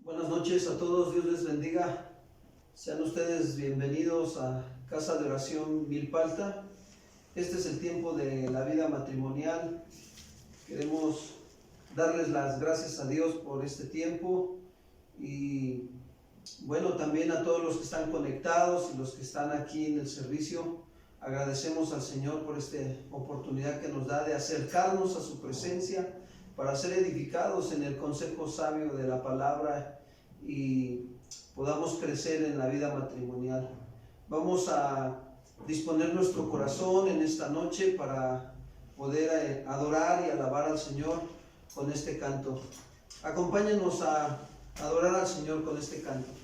Buenas noches a todos, Dios les bendiga. Sean ustedes bienvenidos a Casa de Oración Milpalta. Este es el tiempo de la vida matrimonial. Queremos darles las gracias a Dios por este tiempo y bueno, también a todos los que están conectados y los que están aquí en el servicio. Agradecemos al Señor por esta oportunidad que nos da de acercarnos a su presencia para ser edificados en el consejo sabio de la palabra y podamos crecer en la vida matrimonial. Vamos a disponer nuestro corazón en esta noche para poder adorar y alabar al Señor con este canto. Acompáñenos a adorar al Señor con este canto.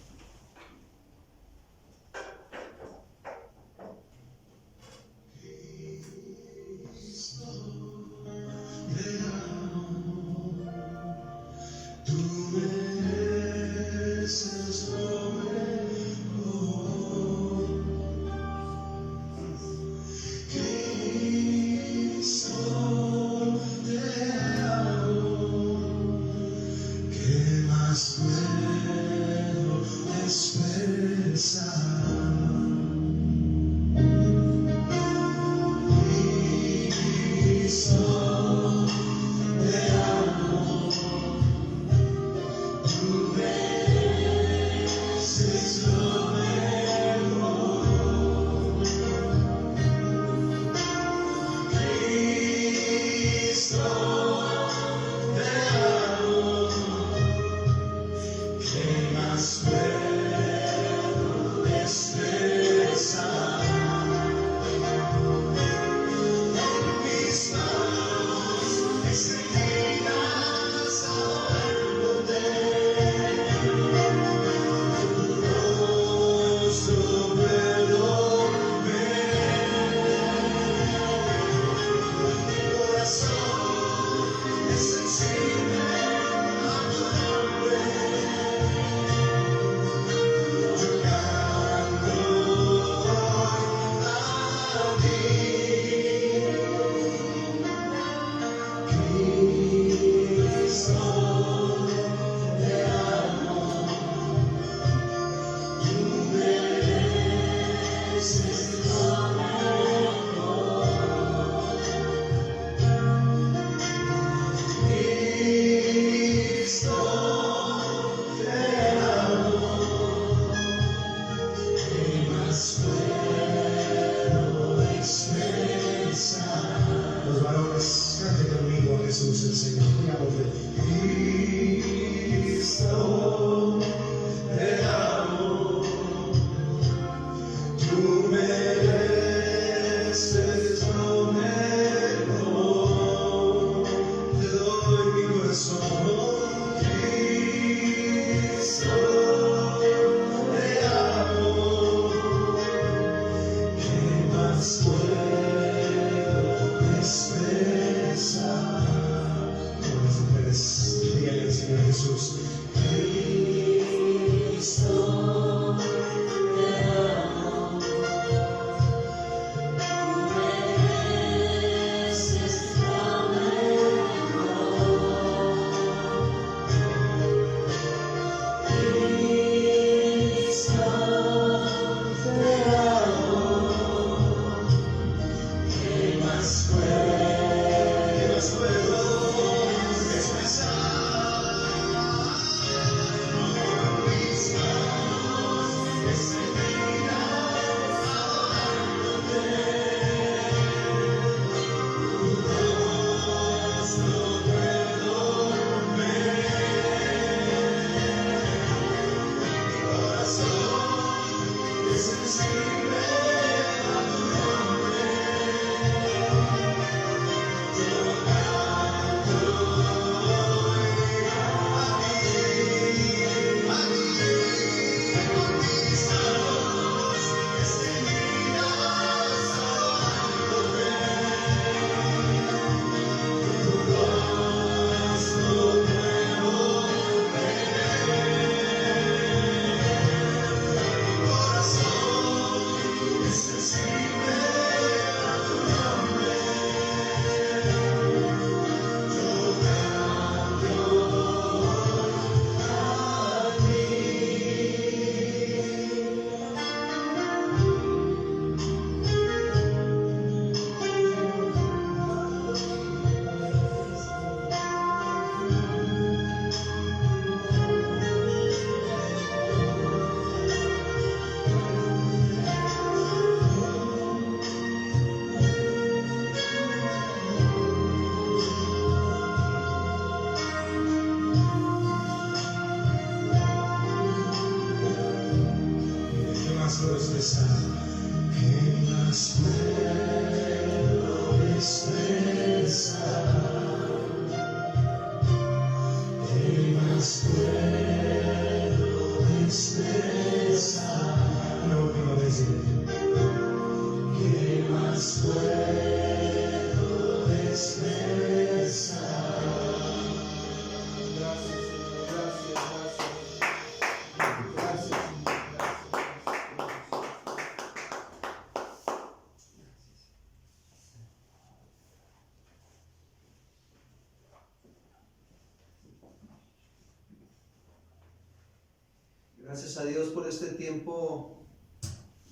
Gracias a Dios por este tiempo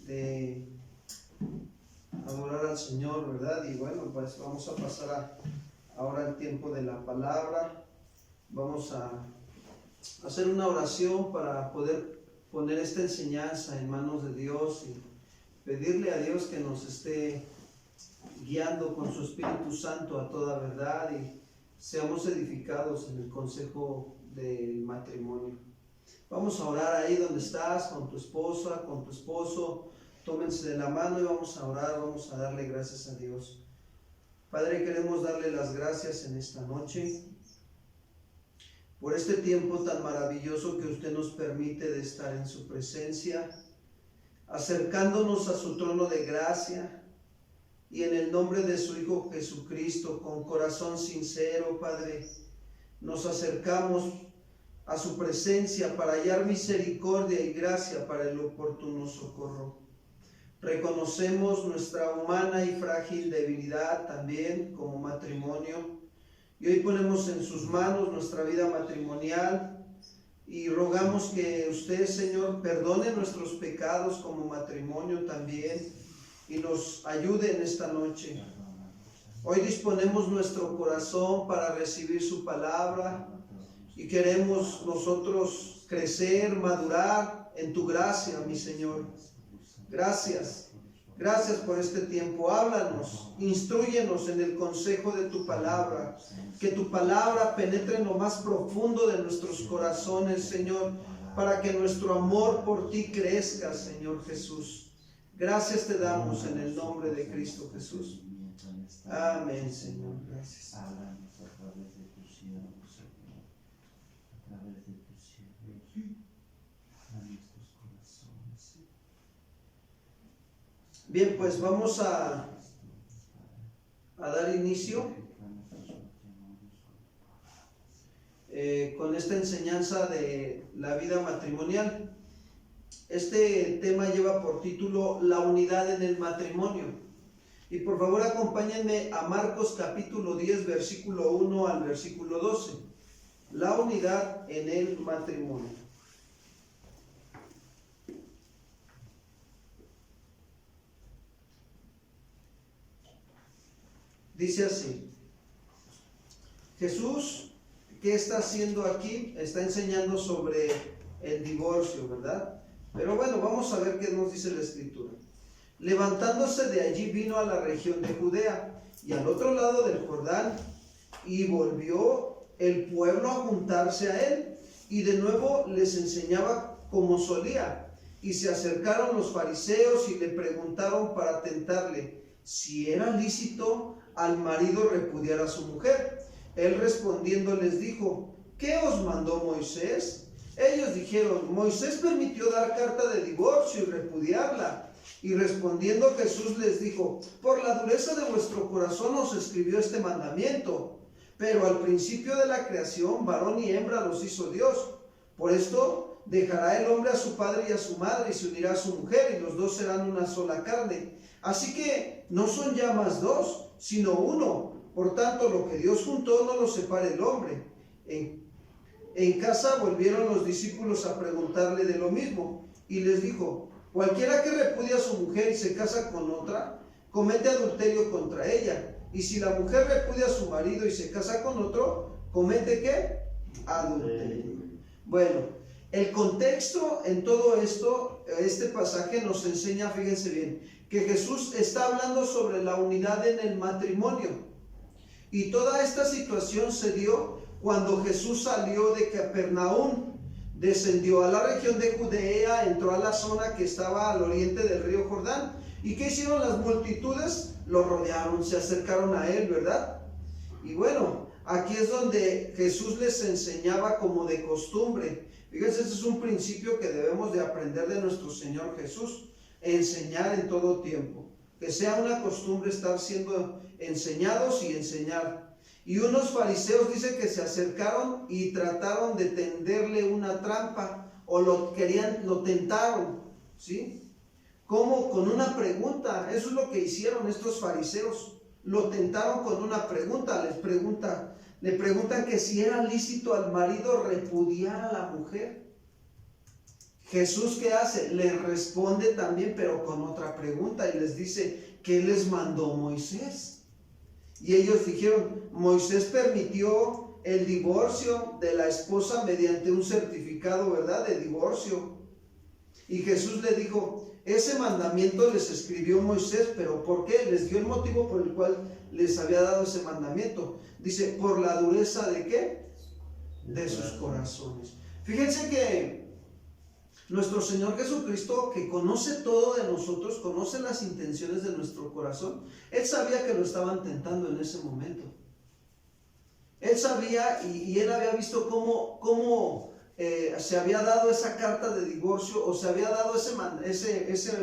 de adorar al Señor, ¿verdad? Y bueno, pues vamos a pasar ahora al tiempo de la palabra. Vamos a hacer una oración para poder poner esta enseñanza en manos de Dios y pedirle a Dios que nos esté guiando con su Espíritu Santo a toda verdad y seamos edificados en el consejo del matrimonio. Vamos a orar ahí donde estás, con tu esposa, con tu esposo. Tómense de la mano y vamos a orar, vamos a darle gracias a Dios. Padre, queremos darle las gracias en esta noche por este tiempo tan maravilloso que usted nos permite de estar en su presencia, acercándonos a su trono de gracia y en el nombre de su Hijo Jesucristo, con corazón sincero, Padre, nos acercamos a su presencia para hallar misericordia y gracia para el oportuno socorro. Reconocemos nuestra humana y frágil debilidad también como matrimonio y hoy ponemos en sus manos nuestra vida matrimonial y rogamos que usted, Señor, perdone nuestros pecados como matrimonio también y nos ayude en esta noche. Hoy disponemos nuestro corazón para recibir su palabra y queremos nosotros crecer, madurar en tu gracia, mi Señor. Gracias por este tiempo. Háblanos, instrúyenos en el consejo de tu palabra, que tu palabra penetre en lo más profundo de nuestros corazones, Señor, para que nuestro amor por ti crezca, Señor Jesús. Gracias te damos en el nombre de Cristo Jesús. Amén, Señor. Gracias. Bien, pues vamos a dar inicio con esta enseñanza de la vida matrimonial. Este tema lleva por título La unidad en el matrimonio. Y por favor acompáñenme a Marcos capítulo 10, versículo 1 al versículo 12. La unidad en el matrimonio. Dice así: Jesús, ¿qué está haciendo aquí? Está enseñando sobre el divorcio, ¿verdad? Pero bueno, vamos a ver qué nos dice la Escritura. Levantándose de allí vino a la región de Judea y al otro lado del Jordán, y volvió el pueblo a juntarse a él, y de nuevo les enseñaba como solía. Y se acercaron los fariseos y le preguntaron para tentarle si era lícito al marido repudiar a su mujer. Él respondiendo les dijo: ¿qué os mandó Moisés? Ellos dijeron: Moisés permitió dar carta de divorcio y repudiarla. Y respondiendo Jesús les dijo: por la dureza de vuestro corazón os escribió este mandamiento, pero al principio de la creación varón y hembra los hizo Dios. Por esto dejará el hombre a su padre y a su madre y se unirá a su mujer, y los dos serán una sola carne. Así que no son ya más dos, sino uno. Por tanto, lo que Dios juntó no lo separe el hombre. En casa volvieron los discípulos a preguntarle de lo mismo, y les dijo: cualquiera que repudia a su mujer y se casa con otra, comete adulterio contra ella. Y si la mujer repudia a su marido y se casa con otro, ¿comete qué? Adulterio. Bueno, el contexto en todo esto, este pasaje nos enseña, fíjense bien, que Jesús está hablando sobre la unidad en el matrimonio. Y toda esta situación se dio cuando Jesús salió de Capernaum, descendió a la región de Judea, entró a la zona que estaba al oriente del río Jordán. ¿Y qué hicieron las multitudes? Lo rodearon, se acercaron a él, ¿verdad? Y bueno, aquí es donde Jesús les enseñaba como de costumbre. Fíjense, ese es un principio que debemos de aprender de nuestro Señor Jesús: enseñar en todo tiempo, que sea una costumbre estar siendo enseñados y enseñar. Y unos fariseos dice que se acercaron y trataron de tenderle una trampa, o lo tentaron, ¿sí? ¿Cómo? Con una pregunta. Eso es lo que hicieron estos fariseos, lo tentaron con una pregunta. Le preguntan que si era lícito al marido repudiar a la mujer. Jesús, ¿qué hace? Les responde también, pero con otra pregunta, y les dice, ¿qué les mandó Moisés? Y ellos dijeron, Moisés permitió el divorcio de la esposa mediante un certificado, ¿verdad?, de divorcio. Y Jesús le dijo, ese mandamiento les escribió Moisés, pero ¿por qué? Les dio el motivo por el cual les había dado ese mandamiento. Dice, por la dureza ¿de qué? De sus corazones. Fíjense que nuestro Señor Jesucristo, que conoce todo de nosotros, conoce las intenciones de nuestro corazón, Él sabía que lo estaban tentando en ese momento. Él sabía y Él había visto cómo se había dado esa carta de divorcio, o se había dado ese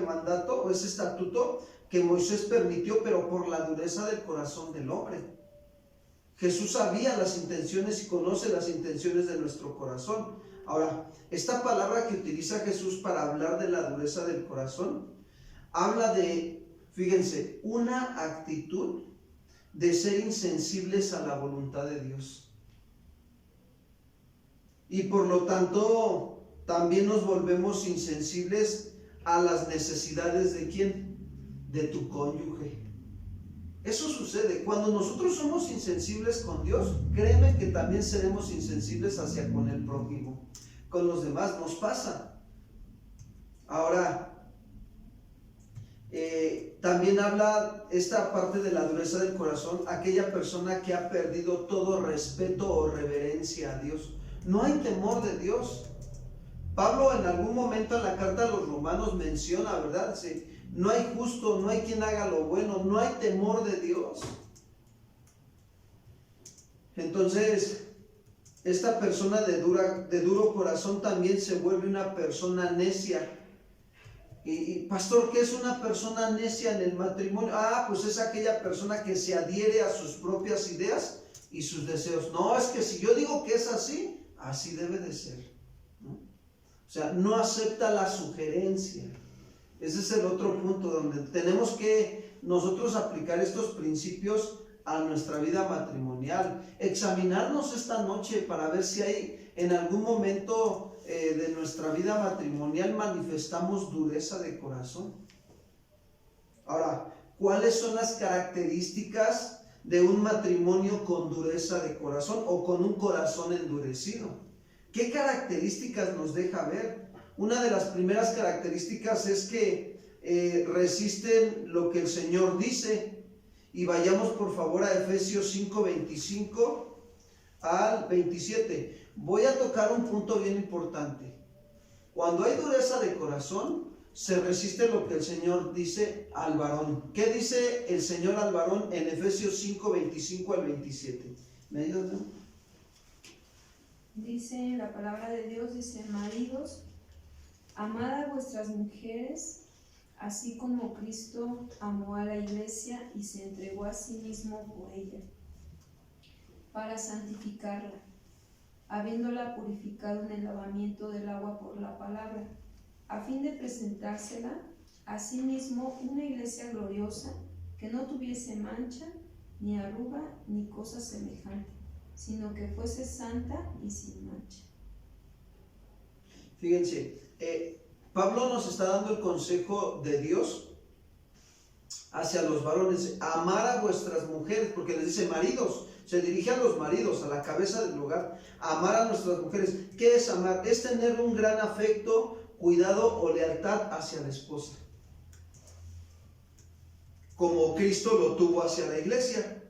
mandato o ese estatuto que Moisés permitió, pero por la dureza del corazón del hombre. Jesús sabía las intenciones y conoce las intenciones de nuestro corazón. Ahora, esta palabra que utiliza Jesús para hablar de la dureza del corazón, habla de, fíjense, una actitud de ser insensibles a la voluntad de Dios. Y por lo tanto, también nos volvemos insensibles a las necesidades ¿de quién? De tu cónyuge. Eso sucede. Cuando nosotros somos insensibles con Dios, créeme que también seremos insensibles hacia con el prójimo. Con los demás nos pasa. Ahora, también habla esta parte de la dureza del corazón, aquella persona que ha perdido todo respeto o reverencia a Dios. No hay temor de Dios. Pablo en algún momento en la carta a los romanos menciona, ¿verdad? Sí, no hay justo, no hay quien haga lo bueno, no hay temor de Dios. Entonces, esta persona de duro corazón también se vuelve una persona necia. Y pastor, ¿qué es una persona necia en el matrimonio? Pues es aquella persona que se adhiere a sus propias ideas y sus deseos. No, es que si yo digo que es así, así debe de ser, ¿no? O sea, no acepta la sugerencia. Ese es el otro punto donde tenemos que nosotros aplicar estos principios a nuestra vida matrimonial. Examinarnos esta noche para ver si hay en algún momento de nuestra vida matrimonial manifestamos dureza de corazón. Ahora, ¿cuáles son las características de un matrimonio con dureza de corazón o con un corazón endurecido? ¿Qué características nos deja ver? Una de las primeras características es que resisten lo que el Señor dice. Y vayamos por favor a Efesios 5, 25 al 27. Voy a tocar un punto bien importante. Cuando hay dureza de corazón, se resiste lo que el Señor dice al varón. ¿Qué dice el Señor al varón en Efesios 5, 25 al 27? ¿Me ayudas, no? Dice la palabra de Dios, dice, maridos, amad a vuestras mujeres, así como Cristo amó a la iglesia y se entregó a sí mismo por ella, para santificarla, habiéndola purificado en el lavamiento del agua por la palabra, a fin de presentársela a sí mismo una iglesia gloriosa, que no tuviese mancha, ni arruga, ni cosa semejante, sino que fuese santa y sin mancha. Fíjense, Pablo nos está dando el consejo de Dios hacia los varones: amar a vuestras mujeres, porque les dice maridos, se dirige a los maridos, a la cabeza del hogar. Amar a nuestras mujeres. ¿Qué es amar? Es tener un gran afecto, cuidado o lealtad hacia la esposa, como Cristo lo tuvo hacia la iglesia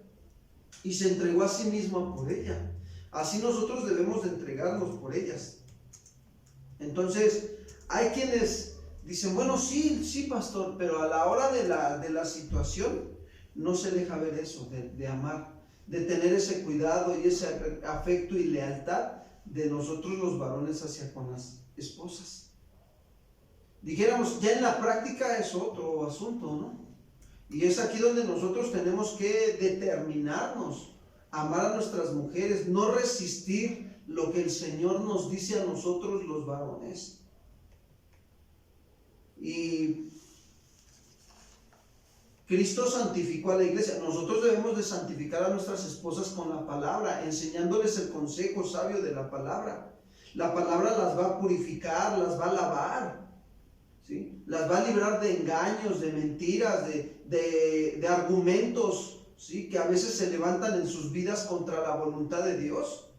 y se entregó a sí mismo por ella. Así nosotros debemos de entregarnos por ellas. Entonces, hay quienes dicen, bueno, sí, pastor, pero a la hora de la situación no se deja ver eso, de amar, de tener ese cuidado y ese afecto y lealtad de nosotros los varones hacia con las esposas. Dijéramos, ya en la práctica es otro asunto, ¿no? Y es aquí donde nosotros tenemos que determinarnos, amar a nuestras mujeres, no resistir lo que el Señor nos dice a nosotros los varones. Y Cristo santificó a la iglesia. Nosotros debemos de santificar a nuestras esposas con la palabra, enseñándoles el consejo sabio de la palabra. La palabra las va a purificar, las va a lavar, ¿sí? Las va a librar de engaños, de mentiras, de argumentos, ¿sí? Que a veces se levantan en sus vidas contra la voluntad de Dios.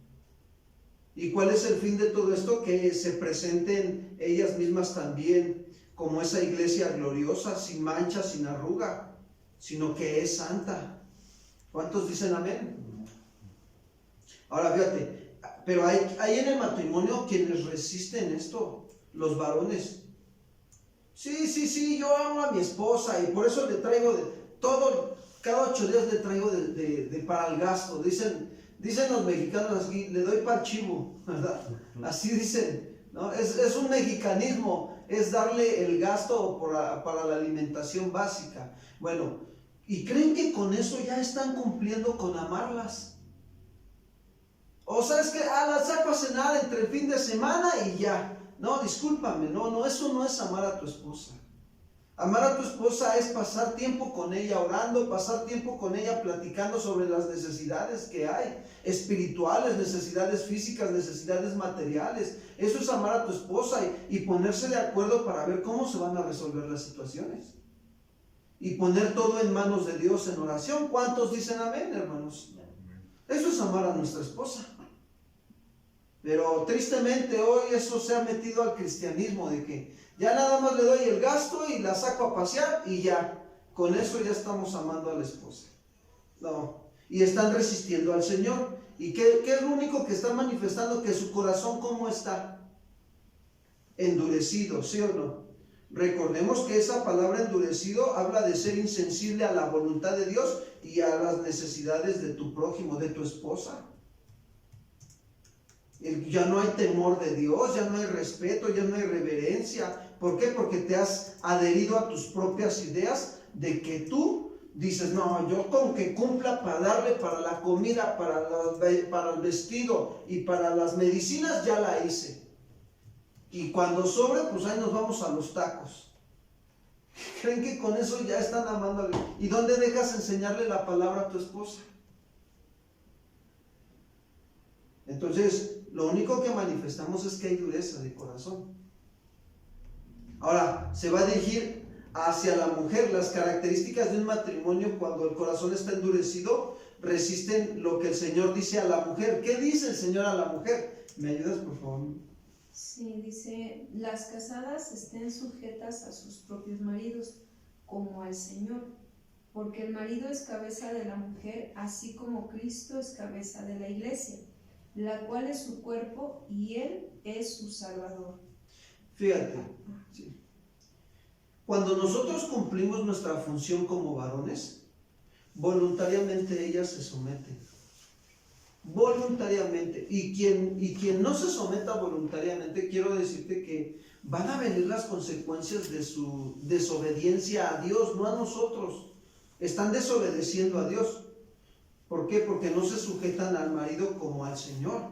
¿Y cuál es el fin de todo esto? Que se presenten ellas mismas también como esa iglesia gloriosa, sin mancha, sin arruga, sino que es santa. ¿Cuántos dicen amén? Ahora fíjate, pero hay en el matrimonio quienes resisten esto, los varones. Sí, yo amo a mi esposa y por eso le traigo de todo, cada 8 días le traigo de para el gasto. Dicen los mexicanos así, le doy para el chivo, ¿verdad? Así dicen, ¿no? Es un mexicanismo, es darle el gasto para la alimentación básica. Bueno, y creen que con eso ya están cumpliendo con amarlas. O sabes que las saco a cenar entre el fin de semana y ya. No, discúlpame, no, eso no es amar a tu esposa. Amar a tu esposa es pasar tiempo con ella orando, pasar tiempo con ella platicando sobre las necesidades que hay, espirituales, necesidades físicas, necesidades materiales. Eso es amar a tu esposa y ponerse de acuerdo para ver cómo se van a resolver las situaciones. Y poner todo en manos de Dios en oración. ¿Cuántos dicen amén, hermanos? Eso es amar a nuestra esposa. Pero tristemente hoy eso se ha metido al cristianismo, de que ya nada más le doy el gasto y la saco a pasear y ya, con eso ya estamos amando a la esposa. No, y están resistiendo al Señor. ¿Y qué es lo único que están manifestando? Que su corazón, ¿cómo está? Endurecido, ¿sí o no? Recordemos que esa palabra endurecido habla de ser insensible a la voluntad de Dios y a las necesidades de tu prójimo, de tu esposa. Ya no hay temor de Dios, ya no hay respeto, ya no hay reverencia. ¿Por qué? Porque te has adherido a tus propias ideas de que tú dices, no, yo con que cumpla para darle para la comida, para el vestido y para las medicinas, ya la hice. Y cuando sobre, pues ahí nos vamos a los tacos. ¿Creen que con eso ya están amándole? ¿Y dónde dejas enseñarle la palabra a tu esposa? Entonces, lo único que manifestamos es que hay dureza de corazón. Ahora, se va a dirigir hacia la mujer. Las características de un matrimonio cuando el corazón está endurecido resisten lo que el Señor dice a la mujer. ¿Qué dice el Señor a la mujer? ¿Me ayudas, por favor? Sí, dice, las casadas estén sujetas a sus propios maridos, como al Señor, porque el marido es cabeza de la mujer, así como Cristo es cabeza de la iglesia, la cual es su cuerpo y Él es su Salvador. Fíjate, sí. Cuando nosotros cumplimos nuestra función como varones, voluntariamente ellas se someten. Voluntariamente. Y quien no se someta voluntariamente, quiero decirte que van a venir las consecuencias de su desobediencia a Dios, no a nosotros. Están desobedeciendo a Dios. ¿Por qué? Porque no se sujetan al marido como al Señor.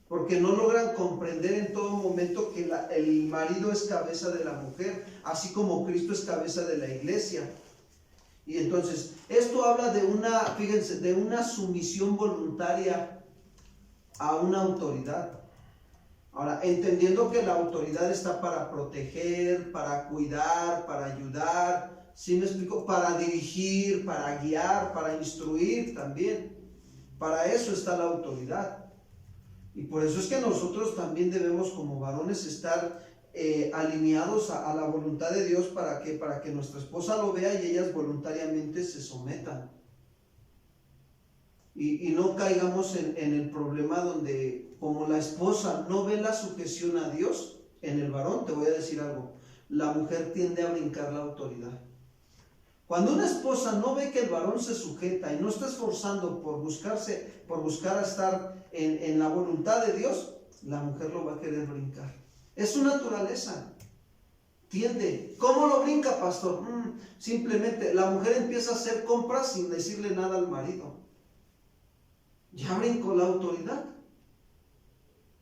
Porque no logran comprender en todo momento que el marido es cabeza de la mujer, así como Cristo es cabeza de la iglesia. Y entonces, esto habla de una sumisión voluntaria a una autoridad. Ahora, entendiendo que la autoridad está para proteger, para cuidar, para ayudar, ¿sí me explico? Para dirigir, para guiar, para instruir también. Para eso está la autoridad. Y por eso es que nosotros también debemos como varones estar alineados a la voluntad de Dios para que nuestra esposa lo vea y ellas voluntariamente se sometan. Y no caigamos en el problema donde, como la esposa no ve la sujeción a Dios en el varón, te voy a decir algo, la mujer tiende a brincar la autoridad. Cuando una esposa no ve que el varón se sujeta y no está esforzando por buscar estar en la voluntad de Dios, la mujer lo va a querer brincar. Es su naturaleza. Tiende. ¿Cómo lo brinca, pastor? Simplemente la mujer empieza a hacer compras sin decirle nada al marido. Ya brincó la autoridad.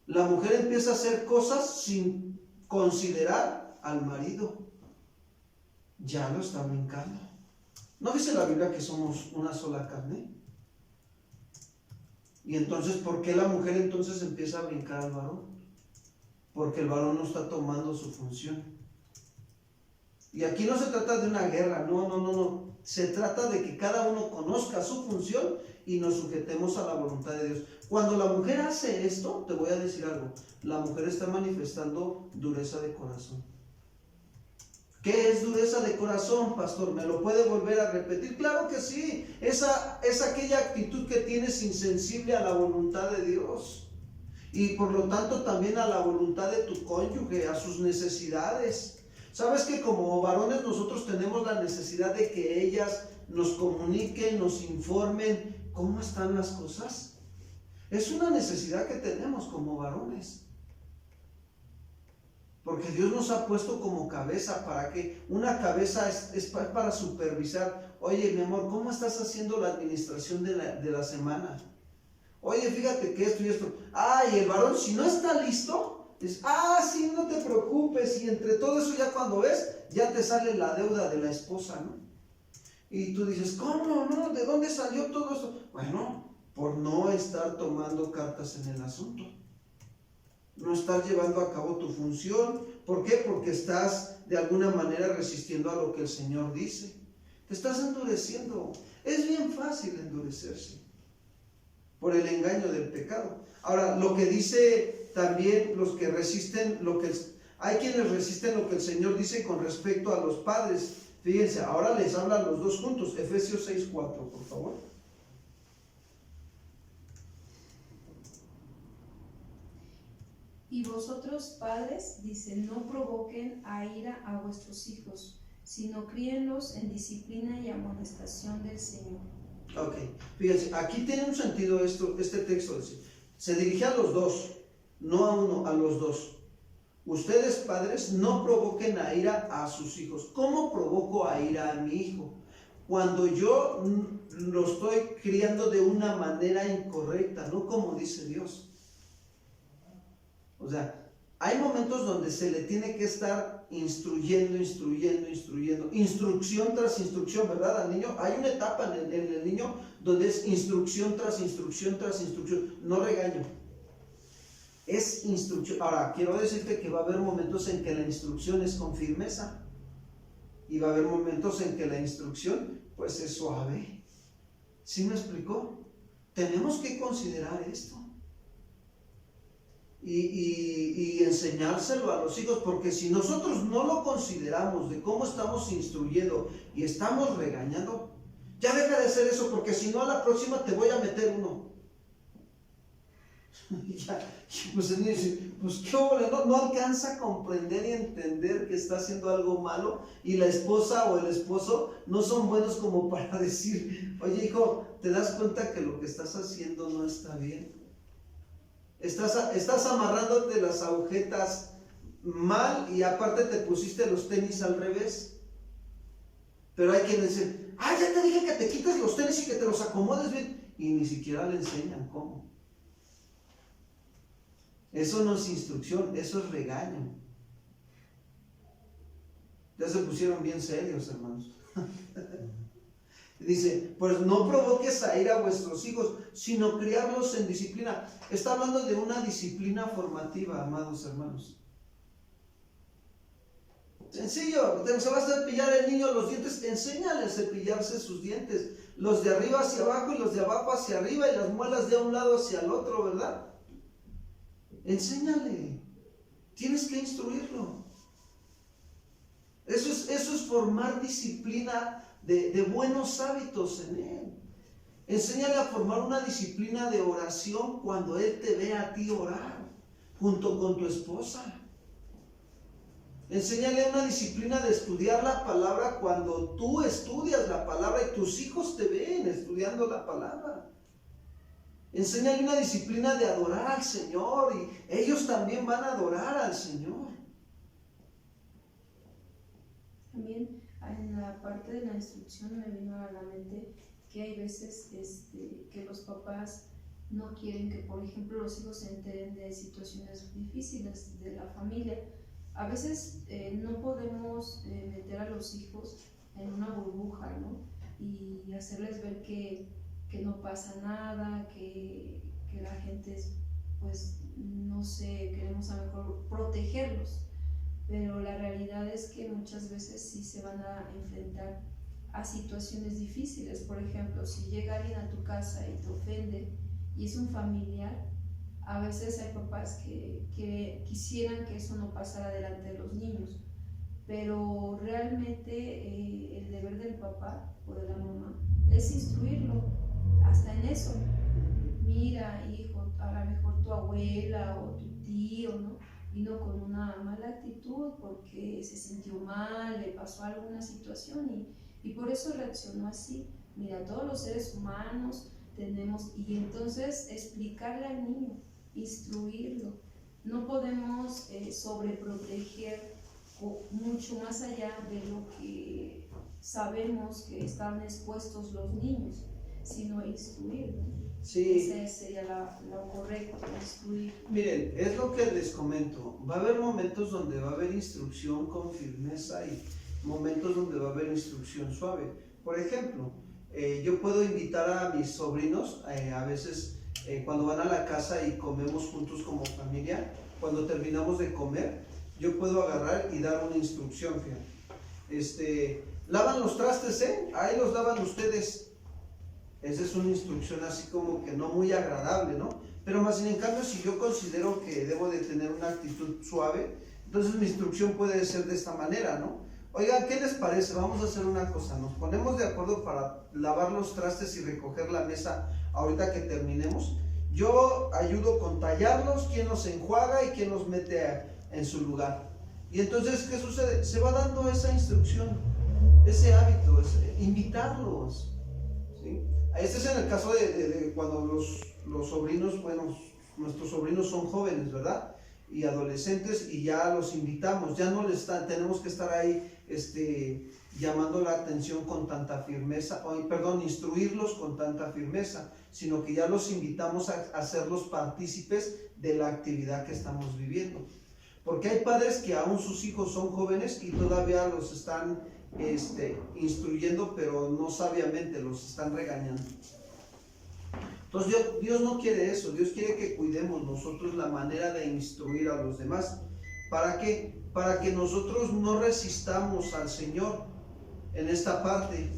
La mujer empieza a hacer cosas sin considerar al marido. Ya lo está brincando. ¿No dice la Biblia que somos una sola carne? Y entonces, ¿por qué la mujer entonces empieza a brincar al varón? porque el varón no está tomando su función. Y aquí no se trata de una guerra, no. Se trata de que cada uno conozca su función y nos sujetemos a la voluntad de Dios. Cuando la mujer hace esto, te voy a decir algo, la mujer está manifestando dureza de corazón. ¿Qué es dureza de corazón, pastor? ¿Me lo puede volver a repetir? Claro que sí, es aquella actitud que tienes insensible a la voluntad de Dios y por lo tanto también a la voluntad de tu cónyuge, a sus necesidades. ¿Sabes que como varones nosotros tenemos la necesidad de que ellas nos comuniquen, nos informen cómo están las cosas? Es una necesidad que tenemos como varones. Porque Dios nos ha puesto como cabeza, ¿para qué? Una cabeza es para supervisar. Oye, mi amor, ¿cómo estás haciendo la administración de la semana? Oye, fíjate que esto y esto. Y el varón, si no está listo, dice, sí, no te preocupes. Y entre todo eso ya cuando ves, ya te sale la deuda de la esposa, ¿no? Y tú dices, ¿cómo? ¿No? ¿De dónde salió todo eso? Bueno, por no estar tomando cartas en el asunto. No estás llevando a cabo tu función. ¿Por qué? Porque estás de alguna manera resistiendo a lo que el Señor dice. Te estás endureciendo. Es bien fácil endurecerse por el engaño del pecado. Ahora, lo que dice también los que resisten, hay quienes resisten lo que el Señor dice con respecto a los padres. Fíjense, ahora les hablan los dos juntos. Efesios 6:4, por favor. Y vosotros, padres, dice, no provoquen a ira a vuestros hijos, sino críenlos en disciplina y amonestación del Señor. Ok, fíjense, aquí tiene un sentido este texto. Se dirige a los dos, no a uno, a los dos. Ustedes, padres, no provoquen a ira a sus hijos. ¿Cómo provoco a ira a mi hijo? Cuando yo lo estoy criando de una manera incorrecta, no como dice Dios. O sea, hay momentos donde se le tiene que estar instruyendo, instrucción tras instrucción, ¿verdad? Al niño, hay una etapa en el niño donde es instrucción tras instrucción, no regaño, es instrucción. Ahora, quiero decirte que va a haber momentos en que la instrucción es con firmeza y va a haber momentos en que la instrucción, pues, es suave. ¿Sí me explicó? Tenemos que considerar esto. Y enseñárselo a los hijos, porque si nosotros no lo consideramos de cómo estamos instruyendo y estamos regañando, ya deja de hacer eso, porque si no a la próxima te voy a meter uno. Pues el niño dice, pues qué hombre, no alcanza a comprender y entender que está haciendo algo malo, y la esposa o el esposo no son buenos como para decir, oye hijo, ¿te das cuenta que lo que estás haciendo no está bien? Estás amarrándote las agujetas mal y aparte te pusiste los tenis al revés. Pero hay quienes dicen, ya te dije que te quites los tenis y que te los acomodes bien. Y ni siquiera le enseñan cómo. Eso no es instrucción, eso es regaño. Ya se pusieron bien serios, hermanos. Dice, pues no provoques a ira a vuestros hijos, sino criarlos en disciplina. Está hablando de una disciplina formativa, amados hermanos. Sencillo, se va a cepillar el niño los dientes, enséñale a cepillarse sus dientes, los de arriba hacia abajo y los de abajo hacia arriba y las muelas de un lado hacia el otro, ¿verdad? Enséñale, tienes que instruirlo. Eso es formar disciplina de buenos hábitos en él. Enséñale a formar una disciplina de oración cuando él te ve a ti orar junto con tu esposa. Enséñale una disciplina de estudiar la palabra cuando tú estudias la palabra y tus hijos te ven estudiando la palabra. Enséñale una disciplina de adorar al Señor y ellos también van a adorar al Señor. También en la parte de la instrucción me vino a la mente que hay veces que los papás no quieren que, por ejemplo, los hijos se enteren de situaciones difíciles de la familia. A veces no podemos meter a los hijos en una burbuja, ¿no? Y hacerles ver que no pasa nada, que la gente pues no no sé, queremos a lo mejor protegerlos, pero la realidad es que muchas veces sí se van a enfrentar a situaciones difíciles. Por ejemplo, si llega alguien a tu casa y te ofende y es un familiar, a veces hay papás que quisieran que eso no pasara delante de los niños, pero realmente el deber del papá o de la mamá es instruirlo, hasta en eso. Mira, hijo, a lo mejor tu abuela o tu tío, ¿no?, vino con una mala actitud porque se sintió mal, le pasó alguna situación y por eso reaccionó así. Mira, todos los seres humanos tenemos, y entonces explicarle al niño, instruirlo. No podemos sobreproteger mucho más allá de lo que sabemos que están expuestos los niños, sino instruir, ¿no? Sí. Ese sería lo correcto, instruir. Miren, es lo que les comento. Va a haber momentos donde va a haber instrucción con firmeza y momentos donde va a haber instrucción suave. Por ejemplo, yo puedo invitar a mis sobrinos, a veces cuando van a la casa y comemos juntos como familia, cuando terminamos de comer, yo puedo agarrar y dar una instrucción, fíjate. Lavan los trastes, ahí los lavan ustedes. Esa es una instrucción así como que no muy agradable, ¿no? Pero más sin en cambio, si yo considero que debo de tener una actitud suave, entonces mi instrucción puede ser de esta manera, ¿no? Oigan, ¿qué les parece? Vamos a hacer una cosa, nos ponemos de acuerdo para lavar los trastes y recoger la mesa ahorita que terminemos. Yo ayudo con tallarlos, quién los enjuaga y quién los mete en su lugar. Y entonces, ¿qué sucede? Se va dando esa instrucción, ese hábito, invitarlos, ¿sí? Este es en el caso de cuando los sobrinos, bueno, nuestros sobrinos son jóvenes, ¿verdad? Y adolescentes, y ya los invitamos, ya no tenemos que estar ahí llamando la atención con tanta firmeza, instruirlos con tanta firmeza, sino que ya los invitamos a hacerlos partícipes de la actividad que estamos viviendo. Porque hay padres que aún sus hijos son jóvenes y todavía los están instruyendo, pero no sabiamente, los están regañando. Entonces Dios no quiere eso. Dios quiere que cuidemos nosotros la manera de instruir a los demás. ¿Para qué? Para que nosotros no resistamos al Señor en esta parte,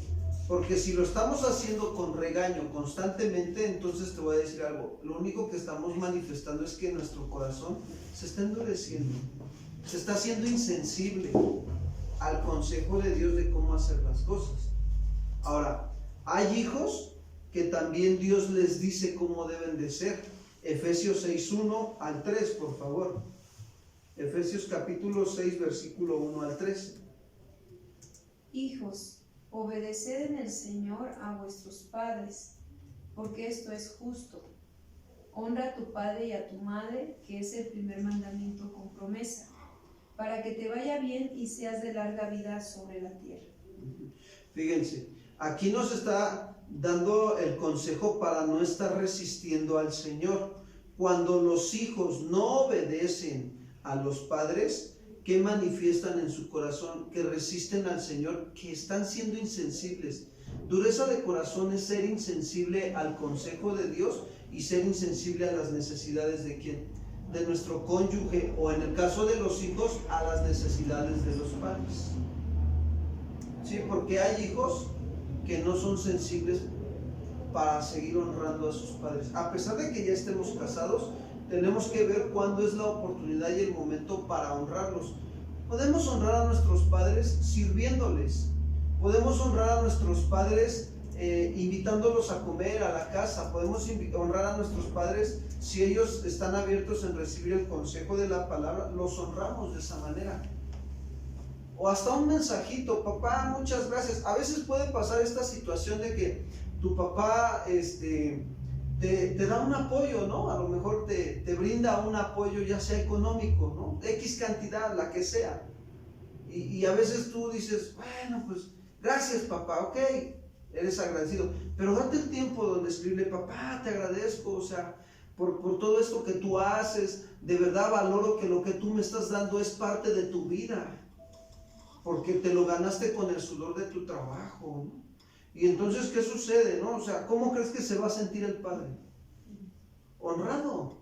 porque si lo estamos haciendo con regaño constantemente, entonces te voy a decir algo, lo único que estamos manifestando es que nuestro corazón se está endureciendo, se está haciendo insensible al consejo de Dios de cómo hacer las cosas. Ahora, hay hijos que también Dios les dice cómo deben de ser. Efesios 6:1 al 3, por favor. Efesios capítulo 6, versículo 1 al 3. Hijos, obedeced en el Señor a vuestros padres, porque esto es justo. Honra a tu padre y a tu madre, que es el primer mandamiento con promesa, para que te vaya bien y seas de larga vida sobre la tierra. Fíjense, aquí nos está dando el consejo para no estar resistiendo al Señor. Cuando los hijos no obedecen a los padres, ¿qué manifiestan en su corazón? Que resisten al Señor, que están siendo insensibles. Dureza de corazón es ser insensible al consejo de Dios y ser insensible a las necesidades de ¿quién? De nuestro cónyuge, o en el caso de los hijos, a las necesidades de los padres. Sí, porque hay hijos que no son sensibles para seguir honrando a sus padres. A pesar de que ya estemos casados, tenemos que ver cuándo es la oportunidad y el momento para honrarlos. Podemos honrar a nuestros padres sirviéndoles. Podemos honrar a nuestros padres invitándolos a comer a la casa. Podemos honrar a nuestros padres si ellos están abiertos en recibir el consejo de la palabra. Los honramos de esa manera. O hasta un mensajito: papá, muchas gracias. A veces puede pasar esta situación de que tu papá te da un apoyo, ¿no? A lo mejor te brinda un apoyo, ya sea económico, ¿no? X cantidad, la que sea. Y a veces tú dices, bueno, pues gracias papá, ok, eres agradecido. Pero date el tiempo donde escribirle: papá, te agradezco, o sea, por todo esto que tú haces. De verdad valoro que lo que tú me estás dando es parte de tu vida, porque te lo ganaste con el sudor de tu trabajo, ¿no? Y entonces, ¿qué sucede, no? O sea, ¿cómo crees que se va a sentir el padre? Honrado.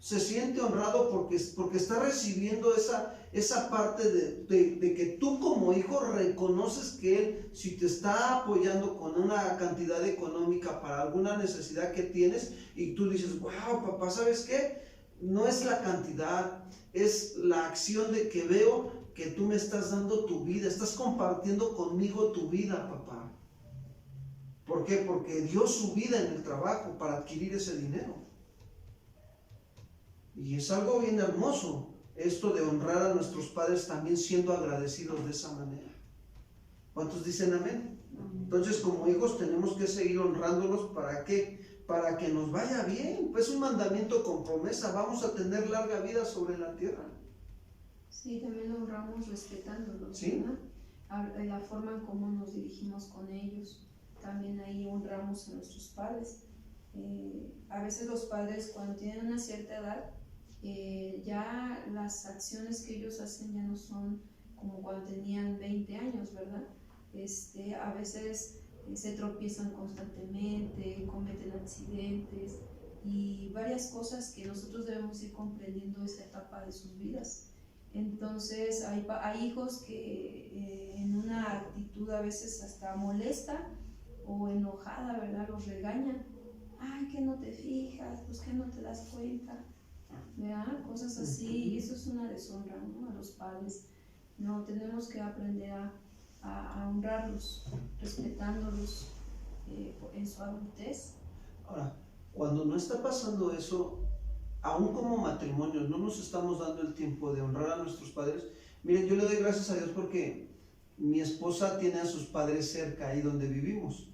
Se siente honrado porque está recibiendo esa parte de que tú como hijo reconoces que Él, si te está apoyando con una cantidad económica para alguna necesidad que tienes, y tú dices, wow, papá, ¿sabes qué? No es la cantidad, es la acción de que veo que tú me estás dando tu vida, estás compartiendo conmigo tu vida, papá. ¿Por qué? Porque dio su vida en el trabajo para adquirir ese dinero. Y es algo bien hermoso esto de honrar a nuestros padres también siendo agradecidos de esa manera. ¿Cuántos dicen amén? Entonces, como hijos tenemos que seguir honrándolos. ¿Para qué? Para que nos vaya bien. Pues un mandamiento con promesa, vamos a tener larga vida sobre la tierra. Sí, también honramos respetándolos, ¿sí? ¿verdad? La forma en cómo nos dirigimos con ellos, también ahí honramos a nuestros padres. A veces los padres cuando tienen una cierta edad, ya las acciones que ellos hacen ya no son como cuando tenían 20 años, ¿verdad? A veces se tropiezan constantemente, cometen accidentes y varias cosas que nosotros debemos ir comprendiendo esa etapa de sus vidas. Entonces hay hijos que en una actitud a veces hasta molesta o enojada, ¿verdad? Los regañan. Ay, que no te fijas, pues que no te das cuenta, ¿verdad? Cosas así, y eso es una deshonra, ¿no? A los padres. No, tenemos que aprender a honrarlos, respetándolos en su adultez. Ahora, cuando no está pasando eso, aún como matrimonio, no nos estamos dando el tiempo de honrar a nuestros padres. Miren, yo le doy gracias a Dios porque mi esposa tiene a sus padres cerca, ahí donde vivimos,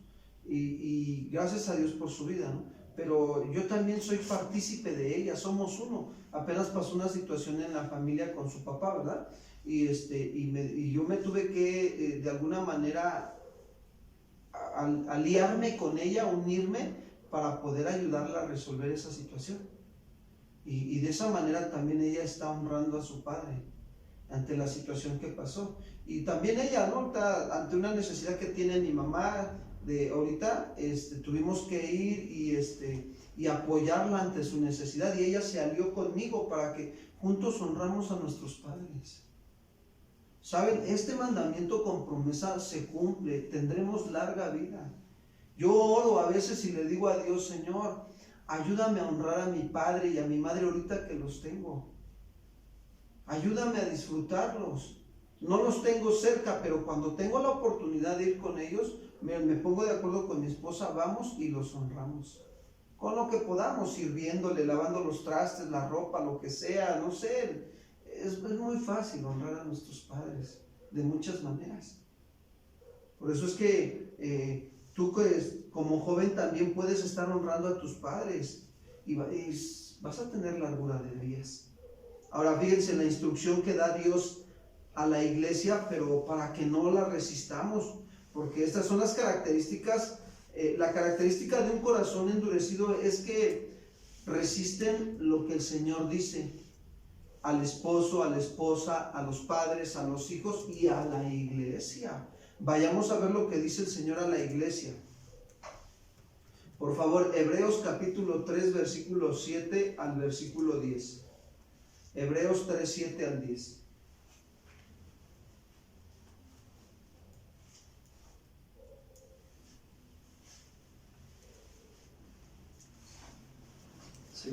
y gracias a Dios por su vida, ¿no? Pero yo también soy partícipe de ella, somos uno. Apenas pasó una situación en la familia con su papá, ¿verdad? Y yo me tuve que, de alguna manera, aliarme con ella, unirme, para poder ayudarla a resolver esa situación. Y de esa manera también ella está honrando a su padre ante la situación que pasó. Y también ella, ¿no? Ante una necesidad que tiene mi mamá de ahorita, tuvimos que ir y apoyarla ante su necesidad, y ella se alió conmigo para que juntos honramos a nuestros padres. ¿Saben? Este mandamiento con promesa se cumple, tendremos larga vida. Yo oro a veces y le digo a Dios, Señor, ayúdame a honrar a mi padre y a mi madre ahorita que los tengo. Ayúdame a disfrutarlos. No los tengo cerca, pero cuando tengo la oportunidad de ir con ellos, me pongo de acuerdo con mi esposa, vamos y los honramos. Con lo que podamos, sirviéndole, lavando los trastes, la ropa, lo que sea, no sé. Es muy fácil honrar a nuestros padres de muchas maneras. Por eso es que tú como joven también puedes estar honrando a tus padres y vas a tener largura de días. Ahora fíjense la instrucción que da Dios a la iglesia, pero para que no la resistamos, porque estas son las características. La característica de un corazón endurecido es que resisten lo que el Señor dice al esposo, a la esposa, a los padres, a los hijos y a la iglesia. Vayamos a ver lo que dice el Señor a la iglesia. Por favor, Hebreos capítulo 3, versículo 7 al versículo 10. Hebreos 3, 7 al 10. Sí.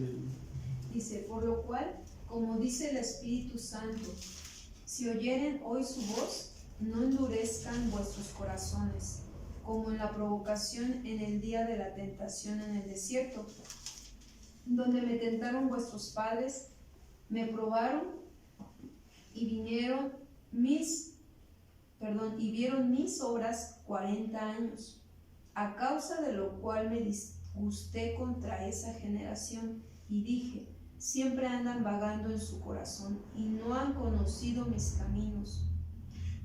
Dice, por lo cual, como dice el Espíritu Santo, si oyeren hoy su voz, no endurezcan vuestros corazones, como en la provocación en el día de la tentación en el desierto, donde me tentaron vuestros padres, me probaron y vieron mis obras 40 años, a causa de lo cual me disgusté contra esa generación y dije, siempre andan vagando en su corazón y no han conocido mis caminos.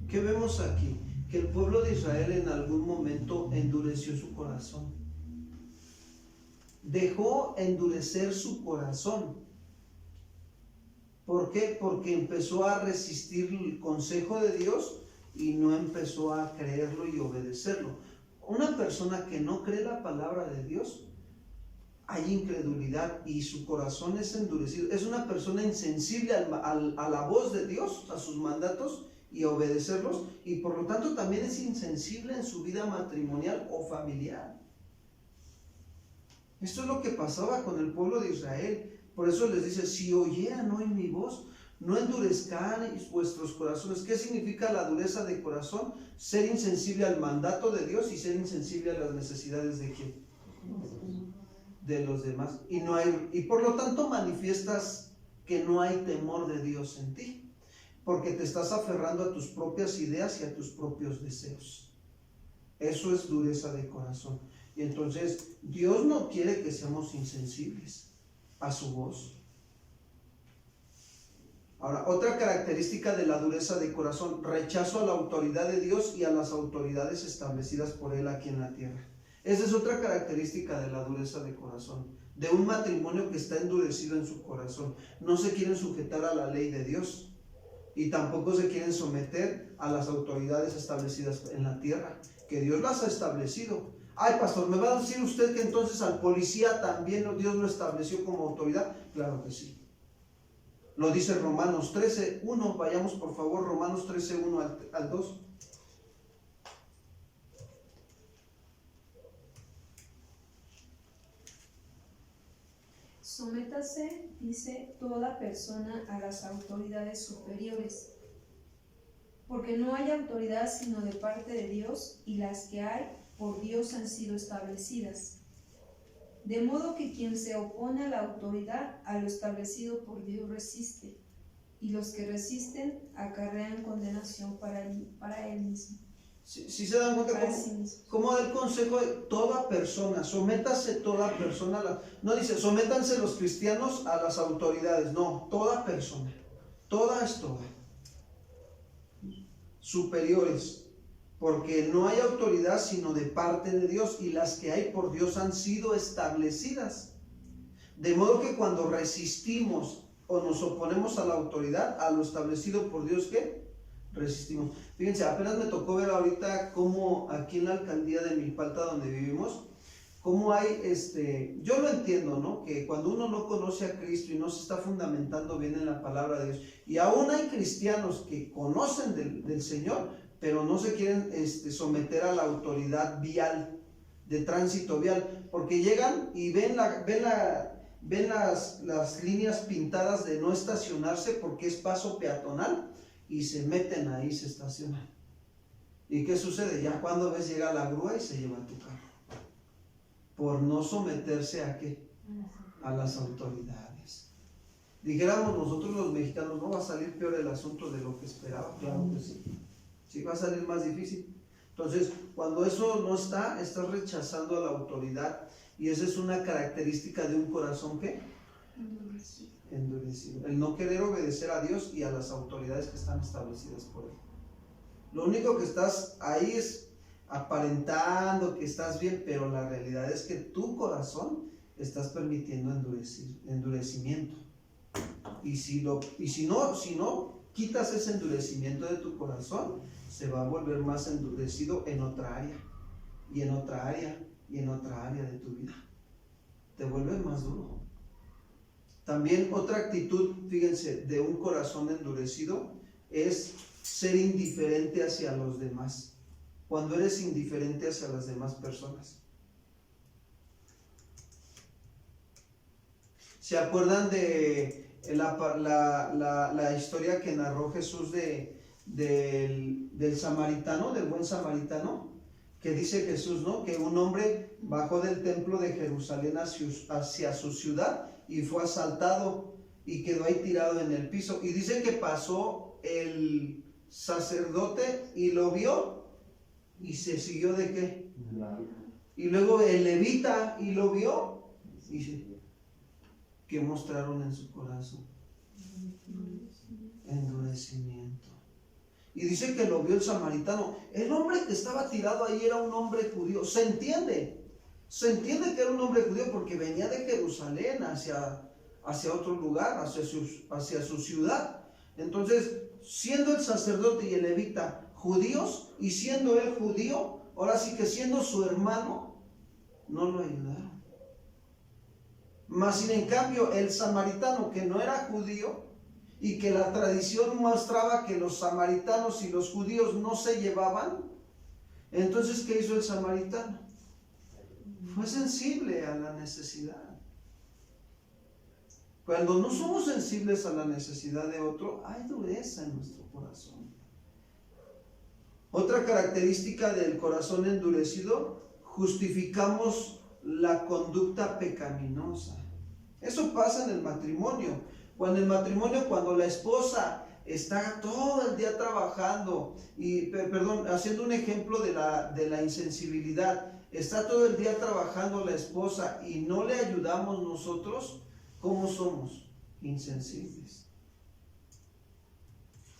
¿Qué vemos aquí? Que el pueblo de Israel en algún momento endureció su corazón. Dejó endurecer su corazón. ¿Por qué? Porque empezó a resistir el consejo de Dios y no empezó a creerlo y obedecerlo. Una persona que no cree la palabra de Dios, hay incredulidad y su corazón es endurecido. Es una persona insensible a la voz de Dios, a sus mandatos y a obedecerlos, y por lo tanto también es insensible en su vida matrimonial o familiar. Esto es lo que pasaba con el pueblo de Israel. Por eso les dice, si oyeran hoy mi voz, no endurezcan vuestros corazones. ¿Qué significa la dureza de corazón? Ser insensible al mandato de Dios y ser insensible a las necesidades de ¿quién? De los demás. Y por lo tanto manifiestas que no hay temor de Dios en ti, porque te estás aferrando a tus propias ideas y a tus propios deseos. Eso es dureza de corazón. Y entonces Dios no quiere que seamos insensibles a su voz. Ahora, otra característica de la dureza de corazón: rechazo a la autoridad de Dios y a las autoridades establecidas por Él aquí en la tierra. Esa es otra característica de la dureza de corazón, de un matrimonio que está endurecido en su corazón. No se quieren sujetar a la ley de Dios y tampoco se quieren someter a las autoridades establecidas en la tierra, que Dios las ha establecido. Ay, pastor, ¿me va a decir usted que entonces al policía también Dios lo estableció como autoridad? Claro que sí. Lo dice Romanos 13:1. Vayamos por favor, Romanos 13:1 al 2. Sométase, dice, toda persona a las autoridades superiores, porque no hay autoridad sino de parte de Dios, y las que hay por Dios han sido establecidas. De modo que quien se opone a la autoridad, a lo establecido por Dios resiste, y los que resisten acarrean condenación para él mismo. Si se dan cuenta cómo da el consejo de toda persona, sométase toda persona, no dice sométanse los cristianos a las autoridades, no, toda persona, toda es toda, superiores, porque no hay autoridad sino de parte de Dios, y las que hay por Dios han sido establecidas. De modo que cuando resistimos o nos oponemos a la autoridad, a lo establecido por Dios, ¿qué? Resistimos. Fíjense, apenas me tocó ver ahorita cómo aquí en la alcaldía de Milpalta, donde vivimos, cómo hay, yo lo entiendo, ¿no? Que cuando uno no conoce a Cristo y no se está fundamentando bien en la palabra de Dios, y aún hay cristianos que conocen del Señor, pero no se quieren someter a la autoridad vial, de tránsito vial, porque llegan y ven las líneas pintadas de no estacionarse porque es paso peatonal, y se meten ahí, se estacionan. ¿Y qué sucede? Ya cuando ves, llega la grúa y se lleva tu carro, por no someterse ¿a qué? A las autoridades. Dijéramos nosotros los mexicanos, no va a salir peor el asunto de lo que esperaba. Claro que sí. Sí, va a salir más difícil. Entonces, cuando eso no está, estás rechazando a la autoridad, y esa es una característica de un corazón ¿qué? Endurecido. El no querer obedecer a Dios y a las autoridades que están establecidas por Él. Lo único que estás ahí es aparentando que estás bien, pero la realidad es que tu corazón estás permitiendo endurecimiento. Y si no quitas ese endurecimiento de tu corazón, se va a volver más endurecido en otra área, y en otra área, y en otra área de tu vida. Te vuelves más duro. También otra actitud, fíjense, de un corazón endurecido es ser indiferente hacia los demás. Cuando eres indiferente hacia las demás personas. ¿Se acuerdan de la historia que narró Jesús del samaritano, del buen samaritano? Que dice Jesús, ¿no? Que un hombre bajó del templo de Jerusalén hacia su ciudad y fue asaltado y quedó ahí tirado en el piso. Y dice que pasó el sacerdote y lo vio y se siguió ¿de qué? Y luego el levita y lo vio y dice, ¿qué mostraron en su corazón? Endurecimiento. Y dice que lo vio el samaritano. El hombre que estaba tirado ahí era un hombre judío. Se entiende que era un hombre judío porque venía de Jerusalén hacia otro lugar, hacia su ciudad. Entonces, siendo el sacerdote y el levita judíos, y siendo él judío, ahora sí que siendo su hermano, no lo ayudaron. Mas sin en cambio el samaritano, que no era judío y que la tradición mostraba que los samaritanos y los judíos no se llevaban, entonces ¿qué hizo el samaritano? Fue sensible a la necesidad. Cuando no somos sensibles a la necesidad de otro, hay dureza en nuestro corazón. Otra característica del corazón endurecido, justificamos la conducta pecaminosa. Eso pasa en el matrimonio. Cuando la esposa está todo el día trabajando haciendo un ejemplo de la insensibilidad, está todo el día trabajando la esposa y no le ayudamos nosotros, ¿cómo somos? Insensibles.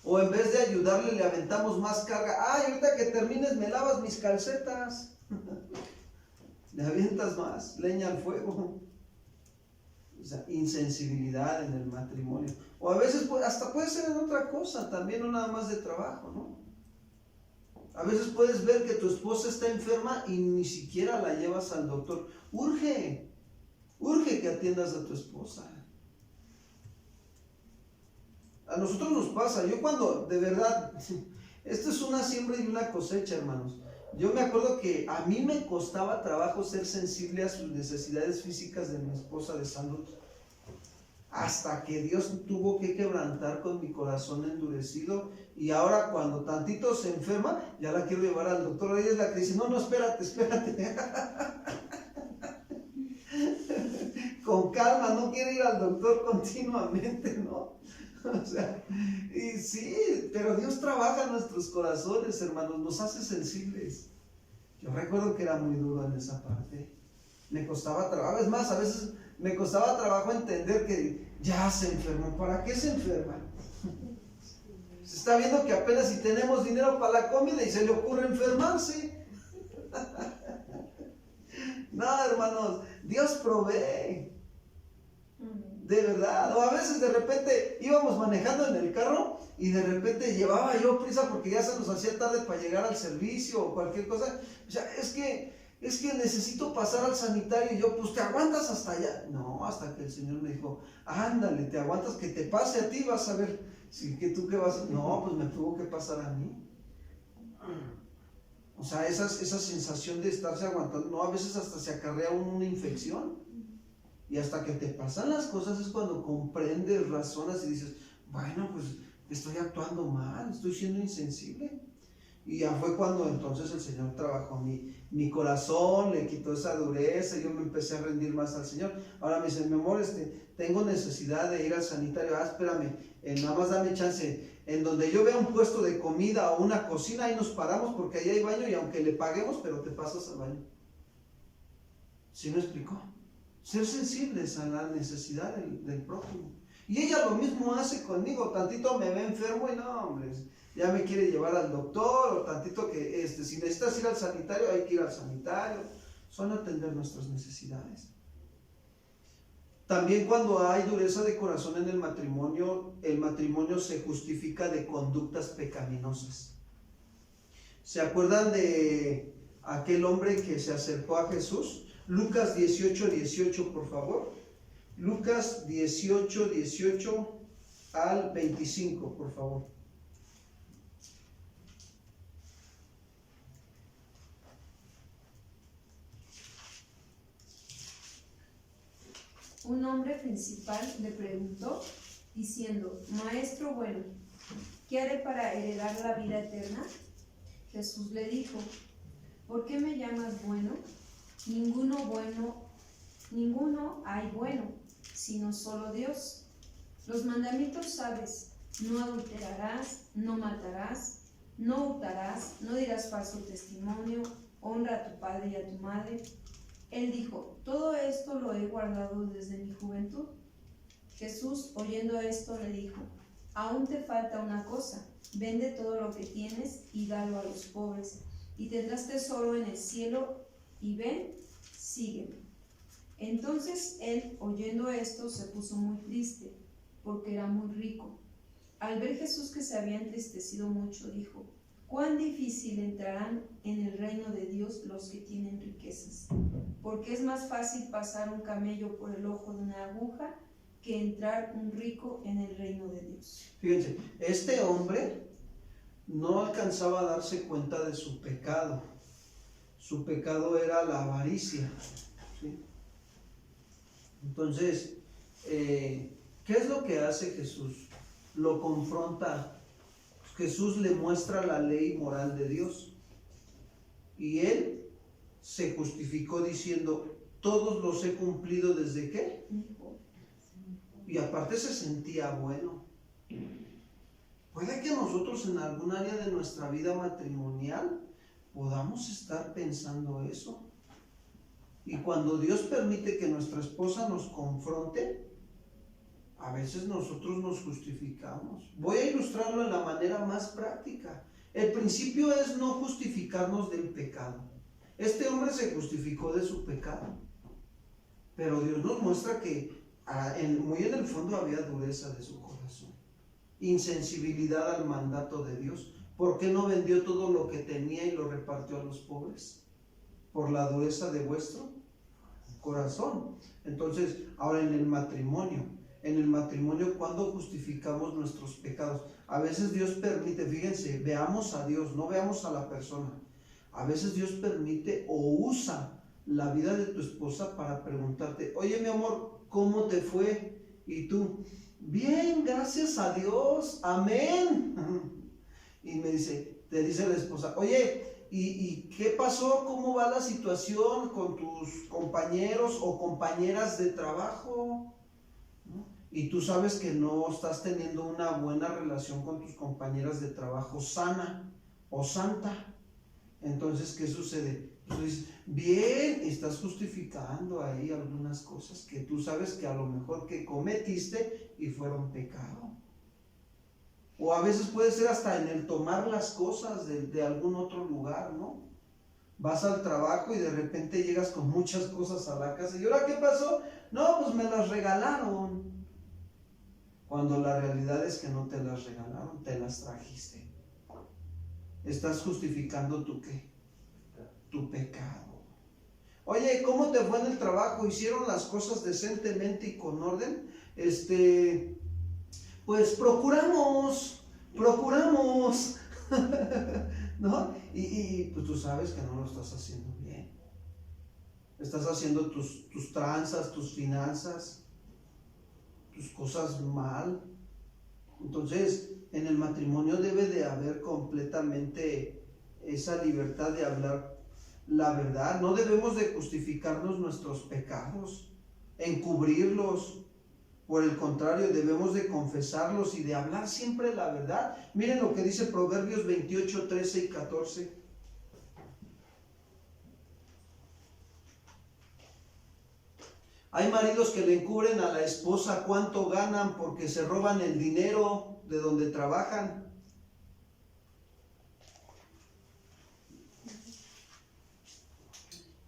O en vez de ayudarle le aventamos más carga. Ay, ahorita que termines me lavas mis calcetas. Le avientas más leña al fuego. O sea, insensibilidad en el matrimonio. O a veces hasta puede ser en otra cosa, también no nada más de trabajo, ¿no? A veces puedes ver que tu esposa está enferma y ni siquiera la llevas al doctor. Urge que atiendas a tu esposa. A nosotros nos pasa, yo cuando, de verdad, esto es una siembra y una cosecha, hermanos. Yo me acuerdo que a mí me costaba trabajo ser sensible a sus necesidades físicas de mi esposa de salud. Hasta que Dios tuvo que quebrantar con mi corazón endurecido. Y ahora cuando tantito se enferma, ya la quiero llevar al doctor. Ella es la que dice, no, espérate. Con calma, no quiere ir al doctor continuamente, ¿no? O sea, y sí, pero Dios trabaja en nuestros corazones, hermanos, nos hace sensibles. Yo recuerdo que era muy duro en esa parte. Me costaba trabajo, es más, a veces me costaba trabajo entender que ya se enfermó. ¿Para qué se enferma? Se está viendo que apenas si tenemos dinero para la comida y se le ocurre enfermarse. No, hermanos, Dios provee. De verdad. O a veces de repente íbamos manejando en el carro y de repente llevaba yo prisa porque ya se nos hacía tarde para llegar al servicio o cualquier cosa. O sea, es que necesito pasar al sanitario. Y yo, pues te aguantas hasta allá. No, hasta que el Señor me dijo, ándale, te aguantas que te pase a ti, vas a ver. Sí, que tú qué vas a... No, pues me tuvo que pasar a mí. O sea, esa sensación de estarse aguantando, no, a veces hasta se acarrea una infección. Y hasta que te pasan las cosas es cuando comprendes, razonas y dices, bueno, pues estoy actuando mal, estoy siendo insensible. Y ya fue cuando entonces el Señor trabajó mi corazón, le quitó esa dureza, y yo me empecé a rendir más al Señor. Ahora me dice, mi amor, tengo necesidad de ir al sanitario. Espérame, nada más dame chance. En donde yo vea un puesto de comida o una cocina, ahí nos paramos porque ahí hay baño y aunque le paguemos, pero te pasas al baño. ¿Sí me explicó? Ser sensibles a la necesidad del prójimo. Y ella lo mismo hace conmigo. Tantito me ve enfermo y no, hombre, ya me quiere llevar al doctor. O tantito que si necesitas ir al sanitario, hay que ir al sanitario. Son atender nuestras necesidades. También cuando hay dureza de corazón en el matrimonio se justifica de conductas pecaminosas. ¿Se acuerdan de aquel hombre que se acercó a Jesús? Lucas 18, por favor. Lucas 18 al 25, por favor. Un hombre principal le preguntó, diciendo, Maestro bueno, ¿qué haré para heredar la vida eterna? Jesús le dijo, ¿por qué me llamas bueno? Ninguno hay bueno, sino solo Dios. Los mandamientos sabes, no adulterarás, no matarás, no hurtarás, no dirás falso testimonio, honra a tu padre y a tu madre. Él dijo, todo esto lo he guardado desde mi juventud. Jesús, oyendo esto, le dijo, aún te falta una cosa, vende todo lo que tienes y dalo a los pobres, y tendrás tesoro en el cielo, y ven, sígueme. Entonces él, oyendo esto, se puso muy triste, porque era muy rico. Al ver Jesús que se había entristecido mucho, dijo, cuán difícil entrarán en el reino de Dios los que tienen riquezas, porque es más fácil pasar un camello por el ojo de una aguja que entrar un rico en el reino de Dios. Fíjense, este hombre no alcanzaba a darse cuenta de su pecado. Su pecado era la avaricia, ¿sí? Entonces, ¿qué es lo que hace Jesús? Lo confronta. Jesús le muestra la ley moral de Dios. Y él se justificó diciendo, todos los he cumplido desde qué. Y aparte se sentía bueno. Puede que nosotros en algún área de nuestra vida matrimonial podamos estar pensando eso. Y cuando Dios permite que nuestra esposa nos confronte, a veces nosotros nos justificamos. Voy a ilustrarlo de la manera más práctica. El principio es no justificarnos del pecado. Este hombre se justificó de su pecado, pero Dios nos muestra que muy en el fondo había dureza de su corazón, insensibilidad al mandato de Dios. ¿Por qué no vendió todo lo que tenía y lo repartió a los pobres? Por la dureza de vuestro corazón. Entonces, ahora en el matrimonio, ¿cuándo justificamos nuestros pecados? A veces Dios permite, fíjense, veamos a Dios, no veamos a la persona. A veces Dios permite o usa la vida de tu esposa para preguntarte, oye mi amor, ¿cómo te fue? Y tú, bien, gracias a Dios, amén. Y te dice la esposa, oye, ¿y qué pasó? ¿Cómo va la situación con tus compañeros o compañeras de trabajo? ¿No? Y tú sabes que no estás teniendo una buena relación con tus compañeras de trabajo sana o santa. Entonces, ¿qué sucede? Tú dices, bien, estás justificando ahí algunas cosas que tú sabes que a lo mejor que cometiste y fueron pecado. O a veces puede ser hasta en el tomar las cosas de algún otro lugar, ¿no? Vas al trabajo y de repente llegas con muchas cosas a la casa. ¿Y ahora qué pasó? No, pues me las regalaron. Cuando la realidad es que no te las regalaron, te las trajiste. Estás justificando tu ¿qué? Tu pecado. Oye, ¿cómo te fue en el trabajo? ¿Hicieron las cosas decentemente y con orden? Pues procuramos, ¿no? Y pues tú sabes que no lo estás haciendo bien. Estás haciendo tus tranzas, tus finanzas, tus cosas mal. Entonces, en el matrimonio debe de haber completamente esa libertad de hablar la verdad. No debemos de justificarnos nuestros pecados, encubrirlos. Por el contrario, debemos de confesarlos y de hablar siempre la verdad. Miren lo que dice Proverbios 28, 13 y 14. Hay maridos que le encubren a la esposa cuánto ganan porque se roban el dinero de donde trabajan.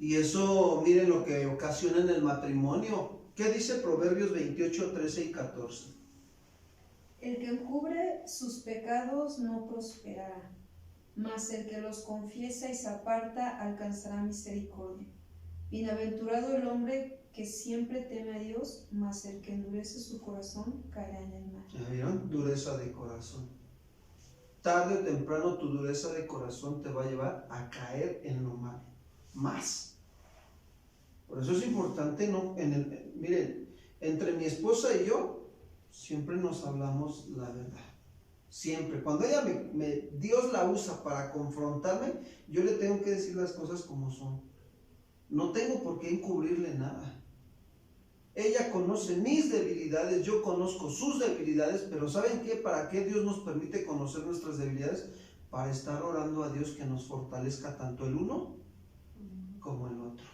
Y eso, miren lo que ocasiona en el matrimonio. ¿Qué dice Proverbios 28, 13 y 14? El que encubre sus pecados no prosperará, mas el que los confiesa y se aparta alcanzará misericordia. Bienaventurado el hombre que siempre teme a Dios, mas el que endurece su corazón caerá en el mal. ¿Ya vieron? Dureza de corazón. Tarde o temprano tu dureza de corazón te va a llevar a caer en lo malo. Más. Por eso es importante, miren, entre mi esposa y yo, siempre nos hablamos la verdad. Siempre. Cuando ella Dios la usa para confrontarme, yo le tengo que decir las cosas como son. No tengo por qué encubrirle nada. Ella conoce mis debilidades, yo conozco sus debilidades, pero ¿saben qué? ¿Para qué Dios nos permite conocer nuestras debilidades? Para estar orando a Dios que nos fortalezca tanto el uno como el otro.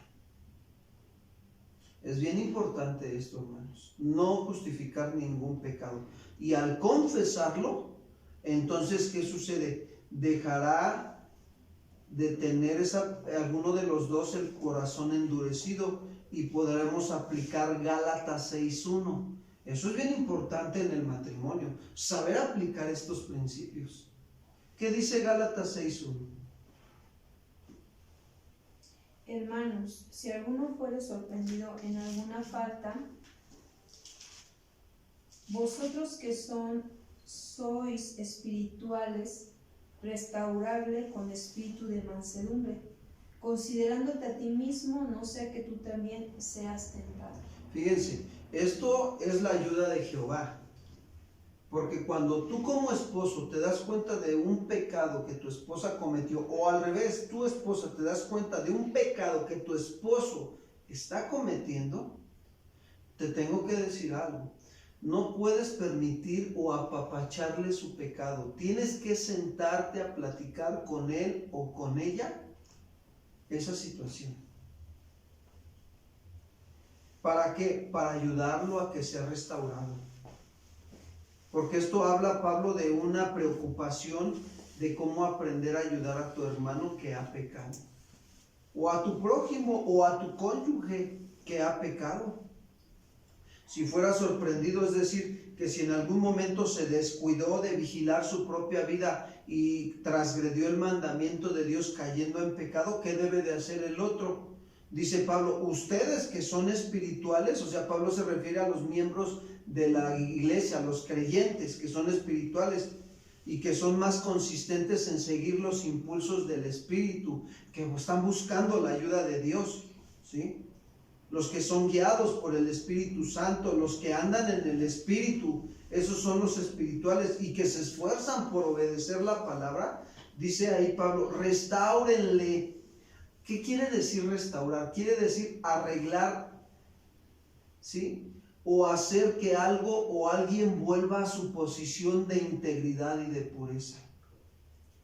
Es bien importante esto, hermanos, no justificar ningún pecado. Y al confesarlo, entonces, ¿qué sucede? Dejará de tener alguno de los dos el corazón endurecido y podremos aplicar Gálatas 6:1. Eso es bien importante en el matrimonio, saber aplicar estos principios. ¿Qué dice Gálatas 6:1? Hermanos, si alguno fuere sorprendido en alguna falta, vosotros que sois espirituales, restaurarle con espíritu de mansedumbre, considerándote a ti mismo, no sea que tú también seas tentado. Fíjense, esto es la ayuda de Jehová. Porque cuando tú como esposo te das cuenta de un pecado que tu esposa cometió, o al revés, tu esposa te das cuenta de un pecado que tu esposo está cometiendo, te tengo que decir algo. No puedes permitir o apapacharle su pecado. Tienes que sentarte a platicar con él o con ella esa situación. ¿Para qué? Para ayudarlo a que sea restaurado. Porque esto habla, Pablo, de una preocupación de cómo aprender a ayudar a tu hermano que ha pecado, o a tu prójimo, o a tu cónyuge que ha pecado. Si fuera sorprendido, es decir, que si en algún momento se descuidó de vigilar su propia vida y transgredió el mandamiento de Dios cayendo en pecado, ¿qué debe de hacer el otro? Dice Pablo, ustedes que son espirituales, o sea, Pablo se refiere a los miembros de la iglesia, a los creyentes que son espirituales y que son más consistentes en seguir los impulsos del Espíritu, que están buscando la ayuda de Dios, ¿sí? Los que son guiados por el Espíritu Santo, los que andan en el Espíritu, esos son los espirituales y que se esfuerzan por obedecer la palabra. Dice ahí Pablo, restáurenle. ¿Qué quiere decir restaurar? Quiere decir arreglar, ¿sí? O hacer que algo o alguien vuelva a su posición de integridad y de pureza.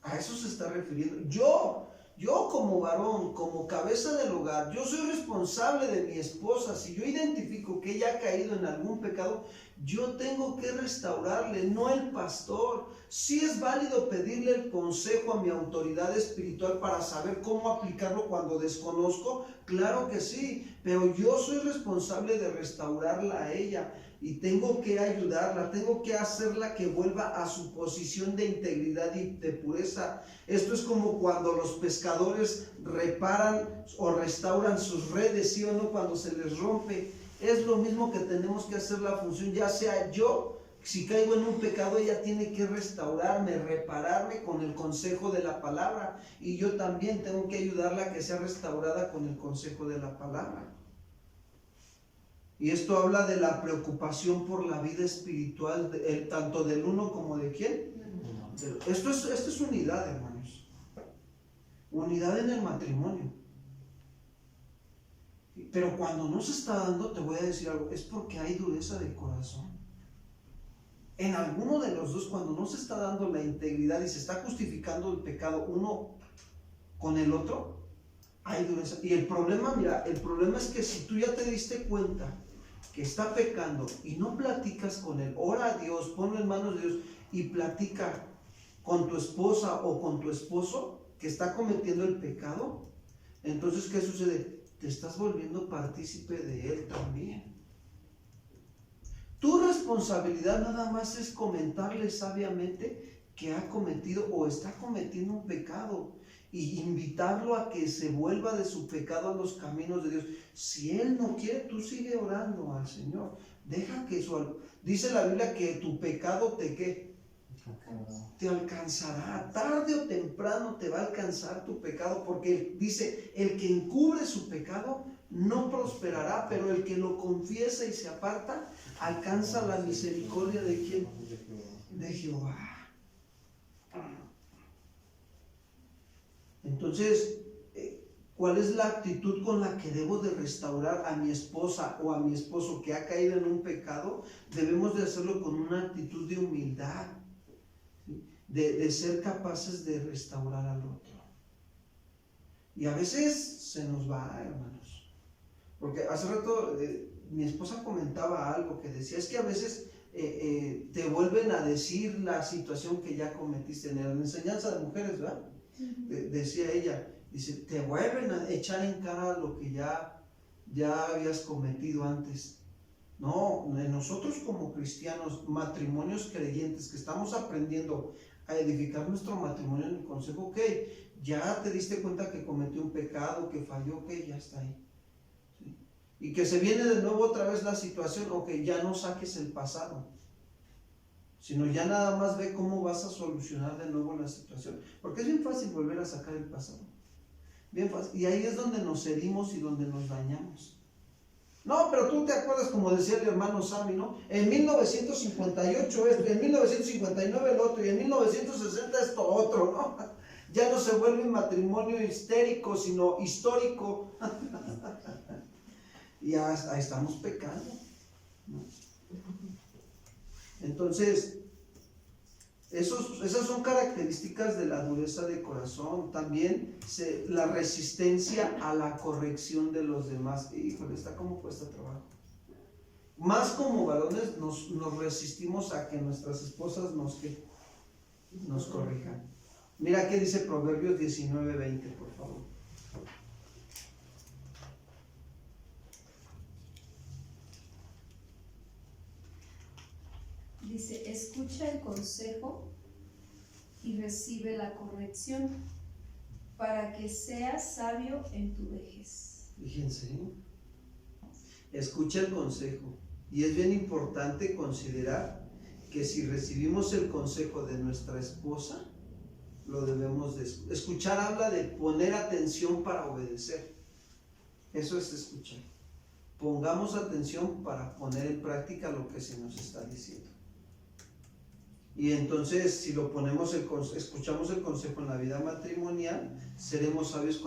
A eso se está refiriendo. Yo como varón, como cabeza del hogar, yo soy responsable de mi esposa. Si yo identifico que ella ha caído en algún pecado, yo tengo que restaurarle, no el pastor. Sí es válido pedirle el consejo a mi autoridad espiritual para saber cómo aplicarlo cuando desconozco, claro que sí, pero yo soy responsable de restaurarla a ella y tengo que ayudarla, tengo que hacerla que vuelva a su posición de integridad y de pureza. Esto es como cuando los pescadores reparan o restauran sus redes, ¿sí o no? Cuando se les rompe. Es lo mismo que tenemos que hacer la función, ya sea yo, si caigo en un pecado, ella tiene que restaurarme, repararme con el consejo de la palabra, y yo también tengo que ayudarla a que sea restaurada con el consejo de la palabra. Y esto habla de la preocupación por la vida espiritual, tanto del uno como de quién. Esto es unidad, hermanos. Unidad en el matrimonio. Pero cuando no se está dando, te voy a decir algo, es porque hay dureza de corazón. En alguno de los dos, cuando no se está dando la integridad y se está justificando el pecado uno con el otro, hay dureza. Y el problema, mira, el problema es que si tú ya te diste cuenta que está pecando y no platicas con él, ora a Dios, ponlo en manos de Dios y platica con tu esposa o con tu esposo que está cometiendo el pecado, entonces ¿qué sucede? Te estás volviendo partícipe de él también. Tu responsabilidad nada más es comentarle sabiamente que ha cometido o está cometiendo un pecado y invitarlo a que se vuelva de su pecado a los caminos de Dios. Si él no quiere, tú sigue orando al Señor. Deja que dice la Biblia que tu pecado te alcanzará. Tarde o temprano te va a alcanzar tu pecado, porque dice, el que encubre su pecado no prosperará, pero el que lo confiesa y se aparta alcanza la misericordia de ¿quién? De Jehová. Entonces, ¿cuál es la actitud con la que debo de restaurar a mi esposa o a mi esposo que ha caído en un pecado? Debemos de hacerlo con una actitud de humildad, ¿sí? de ser capaces de restaurar al otro. Y a veces se nos va, hermanos. Porque hace rato mi esposa comentaba algo que decía, es que a veces te vuelven a decir la situación que ya cometiste en la enseñanza de mujeres, ¿verdad? Decía ella, dice, te vuelven a echar en cara lo que ya habías cometido antes. No, nosotros como cristianos, matrimonios creyentes que estamos aprendiendo a edificar nuestro matrimonio en el consejo. Ok, ya te diste cuenta que cometió un pecado, que falló, ok, ya está ahí. ¿Sí? Y que se viene de nuevo otra vez la situación, ok, ya no saques el pasado, sino ya nada más ve cómo vas a solucionar de nuevo la situación. Porque es bien fácil volver a sacar el pasado. Bien fácil. Y ahí es donde nos herimos y donde nos dañamos. No, pero tú te acuerdas, como decía el hermano Sammy, ¿no? En 1958 esto, en 1959 el otro, y en 1960 esto otro, ¿no? Ya no se vuelve un matrimonio histérico, sino histórico. Y ahí estamos pecando, ¿no? Entonces, esas son características de la dureza de corazón. También la resistencia a la corrección de los demás. Híjole, está como cuesta trabajo. Más como varones nos resistimos a que nuestras esposas nos corrijan. Mira qué dice Proverbios 19:20, por favor. Dice, escucha el consejo y recibe la corrección para que seas sabio en tu vejez. Fíjense, escucha el consejo. Y es bien importante considerar que si recibimos el consejo de nuestra esposa, lo debemos de escuchar. Escuchar habla de poner atención para obedecer. Eso es escuchar. Pongamos atención para poner en práctica lo que se nos está diciendo. Y entonces, si lo escuchamos el consejo en la vida matrimonial, seremos sabios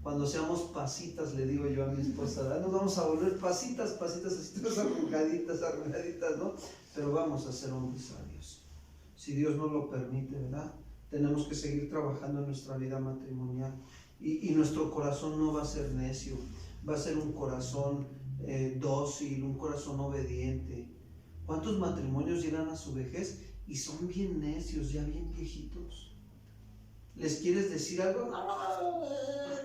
cuando seamos pasitas, le digo yo a mi esposa, ¿verdad? Nos vamos a volver pasitas, así, arrugaditas, ¿no? Pero vamos a ser hombres sabios. Si Dios nos lo permite, ¿verdad? Tenemos que seguir trabajando en nuestra vida matrimonial. Y nuestro corazón no va a ser necio, va a ser un corazón dócil, un corazón obediente. ¿Cuántos matrimonios llegan a su vejez y son bien necios, ya bien viejitos? ¿Les quieres decir algo? No,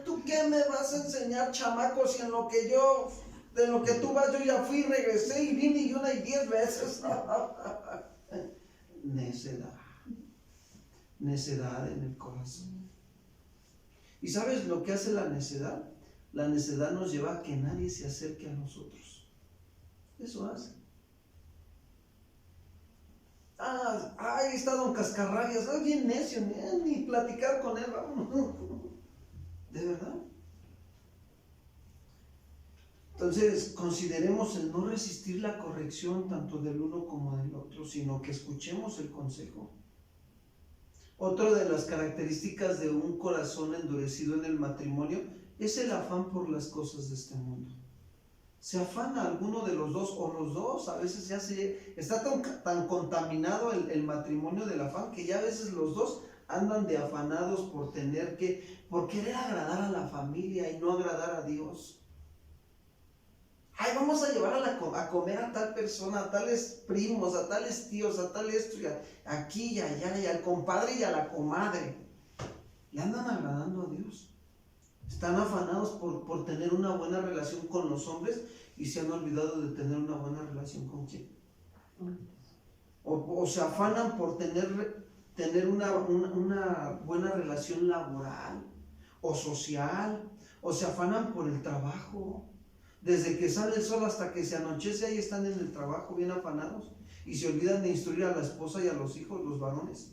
¿tú qué me vas a enseñar, chamacos? Si de lo que tú vas, yo ya fui, regresé y vine y 1 y 10 veces. Necedad en el corazón. ¿Y sabes lo que hace la necedad? La necedad nos lleva a que nadie se acerque a nosotros. Eso hace. Ahí está don Cascarrabias, bien necio, ni platicar con él, vamos. ¿De verdad? Entonces, consideremos el no resistir la corrección tanto del uno como del otro, sino que escuchemos el consejo. Otra de las características de un corazón endurecido en el matrimonio es el afán por las cosas de este mundo. Se afana alguno de los dos o los dos, a veces ya está tan contaminado el matrimonio del afán que ya a veces los dos andan de afanados por querer agradar a la familia y no agradar a Dios. Ay, vamos a llevar a comer a tal persona, a tales primos, a tales tíos, a tal esto, y aquí y allá, y al compadre y a la comadre. Y andan agradando a Dios. Están afanados por tener una buena relación con los hombres y se han olvidado de tener una buena relación con quién. O se afanan por tener una buena relación laboral o social, o se afanan por el trabajo. Desde que sale el sol hasta que se anochece, ahí están en el trabajo bien afanados y se olvidan de instruir a la esposa y a los hijos, los varones.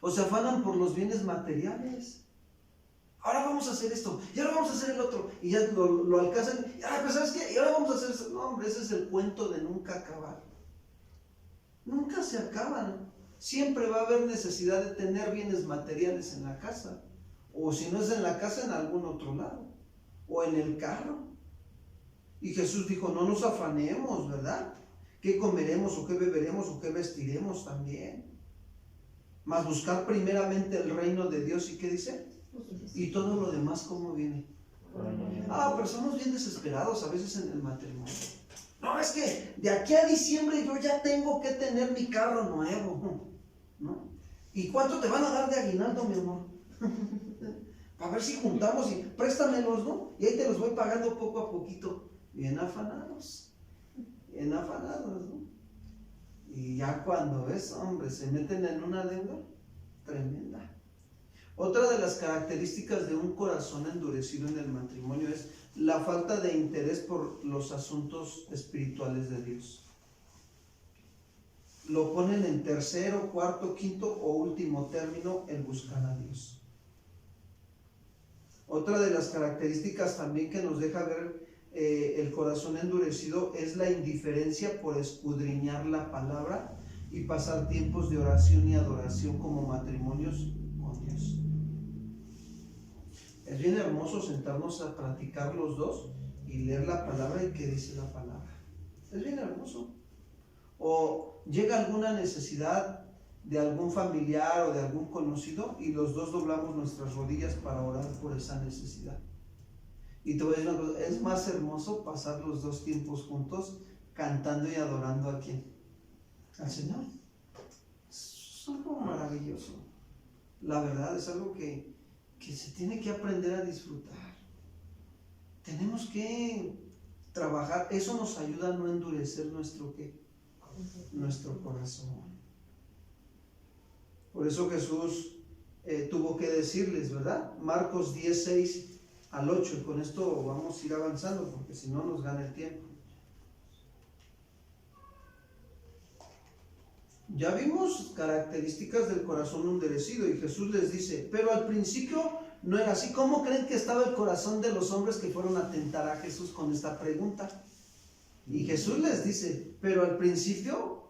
O se afanan por los bienes materiales. Ahora vamos a hacer esto, y ahora vamos a hacer el otro, y ya lo alcanzan, pues ¿sabes qué? Y ahora vamos a hacer eso. No, hombre, ese es el cuento de nunca acabar. Nunca se acaban. Siempre va a haber necesidad de tener bienes materiales en la casa, o si no es en la casa, en algún otro lado, o en el carro. Y Jesús dijo, no nos afanemos, ¿verdad? ¿Qué comeremos, o qué beberemos, o qué vestiremos también? Mas buscar primeramente el reino de Dios, ¿y qué dice? Y todo lo demás, ¿cómo viene? Pero somos bien desesperados a veces en el matrimonio. No, es que de aquí a diciembre yo ya tengo que tener mi carro nuevo, ¿no? ¿Y cuánto te van a dar de aguinaldo, mi amor? A ver si juntamos y préstamelos, ¿no? Y ahí te los voy pagando poco a poquito. Bien afanados, ¿no? Y ya cuando ves, hombre, se meten en una deuda tremenda. Otra de las características de un corazón endurecido en el matrimonio es la falta de interés por los asuntos espirituales de Dios. Lo ponen en tercero, cuarto, quinto o último término el buscar a Dios. Otra de las características también que nos deja ver el corazón endurecido es la indiferencia por escudriñar la palabra y pasar tiempos de oración y adoración como matrimonios con Dios. Es bien hermoso sentarnos a practicar los dos y leer la palabra y qué dice la palabra. Es bien hermoso. O llega alguna necesidad de algún familiar o de algún conocido y los dos doblamos nuestras rodillas para orar por esa necesidad. Y te voy a decir una cosa, es más hermoso pasar los dos tiempos juntos cantando y adorando a ¿quién? Al Señor. Es algo maravilloso. La verdad es algo que se tiene que aprender a disfrutar. Tenemos que trabajar, eso nos ayuda a no endurecer nuestro corazón. Por eso Jesús tuvo que decirles, ¿verdad? Marcos 10:6 al 8, y con esto vamos a ir avanzando porque si no nos gana el tiempo. Ya vimos características del corazón endurecido y Jesús les dice, pero al principio no era así. ¿Cómo creen que estaba el corazón de los hombres que fueron a tentar a Jesús con esta pregunta? Y Jesús les dice, pero al principio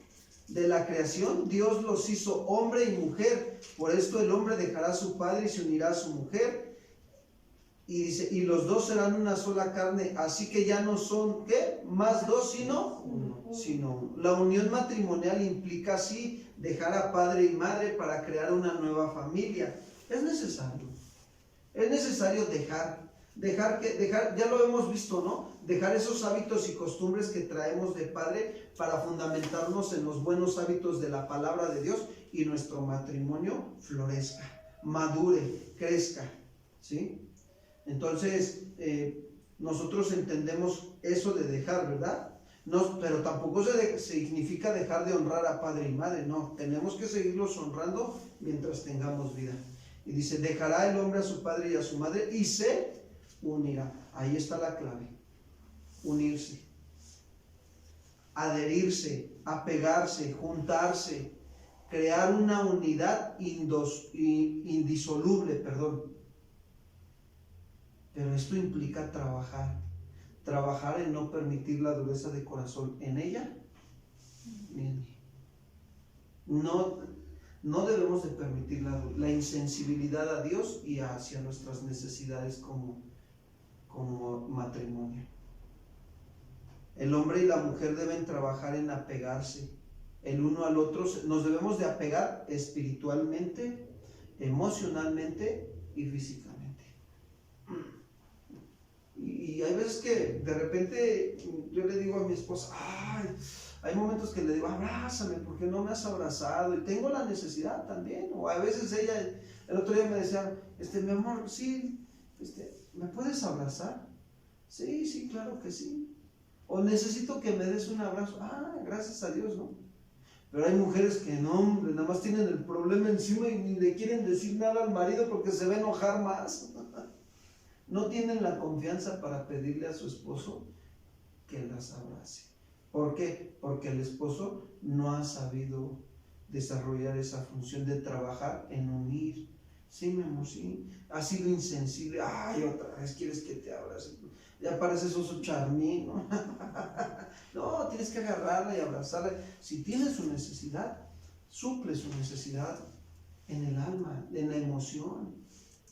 de la creación Dios los hizo hombre y mujer, por esto el hombre dejará a su padre y se unirá a su mujer, y dice, y los dos serán una sola carne, así que ya no son, ¿qué? Más dos, sino uno. La unión matrimonial implica así dejar a padre y madre para crear una nueva familia. Es necesario dejar, ya lo hemos visto, ¿no? Dejar esos hábitos y costumbres que traemos de padre para fundamentarnos en los buenos hábitos de la palabra de Dios y nuestro matrimonio florezca, madure, crezca, ¿sí? Entonces, nosotros entendemos eso de dejar, ¿verdad? No, pero tampoco significa dejar de honrar a padre y madre, no, tenemos que seguirlos honrando mientras tengamos vida. Y dice, dejará el hombre a su padre y a su madre y se unirá. Ahí está la clave, unirse, adherirse, apegarse, juntarse, crear una unidad indisoluble, Pero esto implica trabajar en no permitir la dureza de corazón en ella ni en mí. No debemos de permitir la insensibilidad a Dios y hacia nuestras necesidades como matrimonio. El hombre y la mujer deben trabajar en apegarse el uno al otro. Nos debemos de apegar espiritualmente, emocionalmente y físicamente. Y hay veces que de repente yo le digo a mi esposa, hay momentos que le digo, abrázame, porque no me has abrazado, y tengo la necesidad también. O a veces ella, el otro día me decía, mi amor, sí, ¿me puedes abrazar? Sí, claro que sí. O necesito que me des un abrazo. Gracias a Dios, ¿no? Pero hay mujeres que no, hombre, nada más tienen el problema encima y ni le quieren decir nada al marido porque se va a enojar más. No tienen la confianza para pedirle a su esposo que las abrace. ¿Por qué? Porque el esposo no ha sabido desarrollar esa función de trabajar en unir. Sí, mi amor, sí. Ha sido insensible. Otra vez quieres que te abrace. Ya pareces oso charmín, ¿no? No, tienes que agarrarla y abrazarla. Si tiene su necesidad, suple su necesidad en el alma, en la emoción,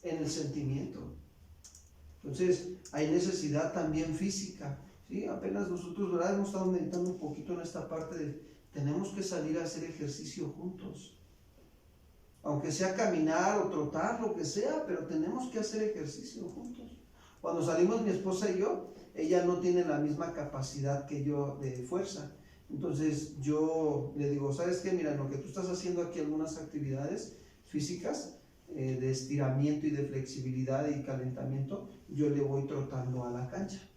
en el sentimiento. Entonces, hay necesidad también física, ¿sí? Apenas nosotros, ¿verdad? Hemos estado meditando un poquito en esta parte de tenemos que salir a hacer ejercicio juntos. Aunque sea caminar o trotar, lo que sea, pero tenemos que hacer ejercicio juntos. Cuando salimos mi esposa y yo, ella no tiene la misma capacidad que yo de fuerza. Entonces, yo le digo, ¿sabes qué? Mira, en lo que tú estás haciendo aquí algunas actividades físicas, de estiramiento y de flexibilidad y calentamiento, yo le voy trotando a la cancha.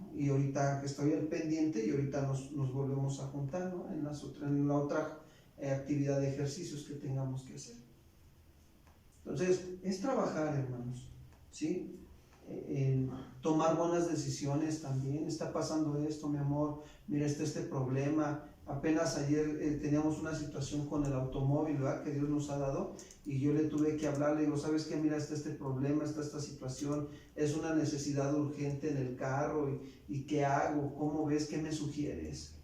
¿no? Y ahorita estoy al pendiente y ahorita nos volvemos a juntar, ¿no? En la otra actividad de ejercicios que tengamos que hacer. Entonces, es trabajar, hermanos, ¿sí? Tomar buenas decisiones también. Está pasando esto, mi amor, mira, este problema. Apenas ayer teníamos una situación con el automóvil, ¿verdad? Que Dios nos ha dado, y yo le tuve que hablar, le digo, ¿sabes qué? Mira, está este problema, está esta situación, es una necesidad urgente en el carro, y ¿qué hago? ¿Cómo ves? ¿Qué me sugieres?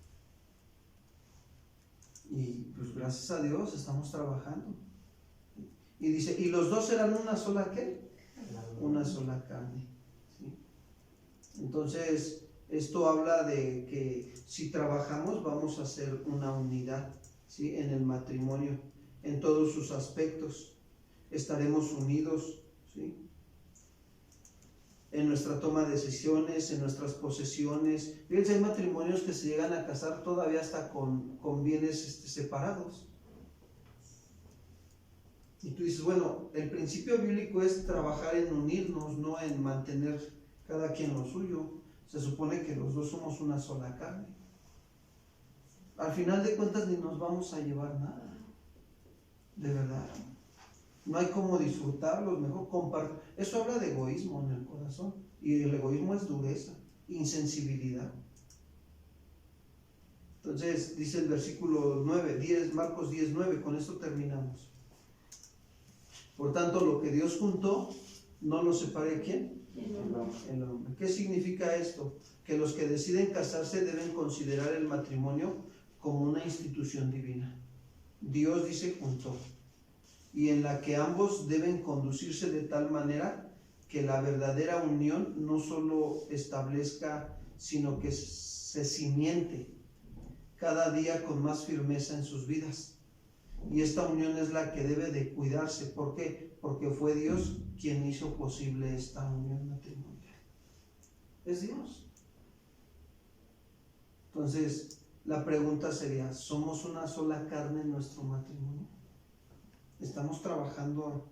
Y pues gracias a Dios estamos trabajando. Y dice, ¿y los dos serán una sola qué? Una sola carne, ¿sí? Entonces, esto habla de que si trabajamos vamos a ser una unidad, ¿sí? En el matrimonio, en todos sus aspectos, estaremos unidos, ¿sí? En nuestra toma de decisiones, en nuestras posesiones. Fíjense, hay matrimonios que se llegan a casar todavía hasta con bienes separados. Y tú dices, bueno, el principio bíblico es trabajar en unirnos, no en mantener cada quien lo suyo. Se supone que los dos somos una sola carne. Al final de cuentas ni nos vamos a llevar nada, de verdad. No hay como disfrutarlos, mejor compartir. Eso habla de egoísmo en el corazón. Y el egoísmo es dureza, insensibilidad. Entonces dice el versículo 9, Marcos 10:9, con esto terminamos. Por tanto, lo que Dios juntó, no lo separe ¿quién? El hombre. ¿Qué significa esto? Que los que deciden casarse deben considerar el matrimonio como una institución divina. Dios dice juntó, y en la que ambos deben conducirse de tal manera que la verdadera unión no solo establezca, sino que se cimiente cada día con más firmeza en sus vidas. Y esta unión es la que debe de cuidarse. ¿Por qué? Porque fue Dios quien hizo posible esta unión matrimonial. Es Dios. Entonces, la pregunta sería, ¿somos una sola carne en nuestro matrimonio? ¿Estamos trabajando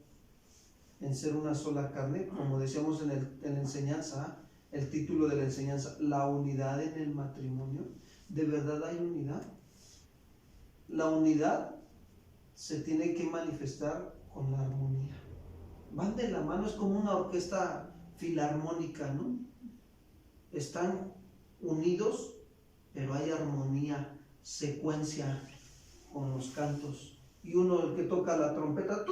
en ser una sola carne? Como decíamos en la enseñanza, el título de la enseñanza, la unidad en el matrimonio. ¿De verdad hay unidad? La unidad se tiene que manifestar con la armonía. Van de la mano, es como una orquesta filarmónica, ¿no? Están unidos, pero hay armonía, secuencia con los cantos. Y uno, el que toca la trompeta,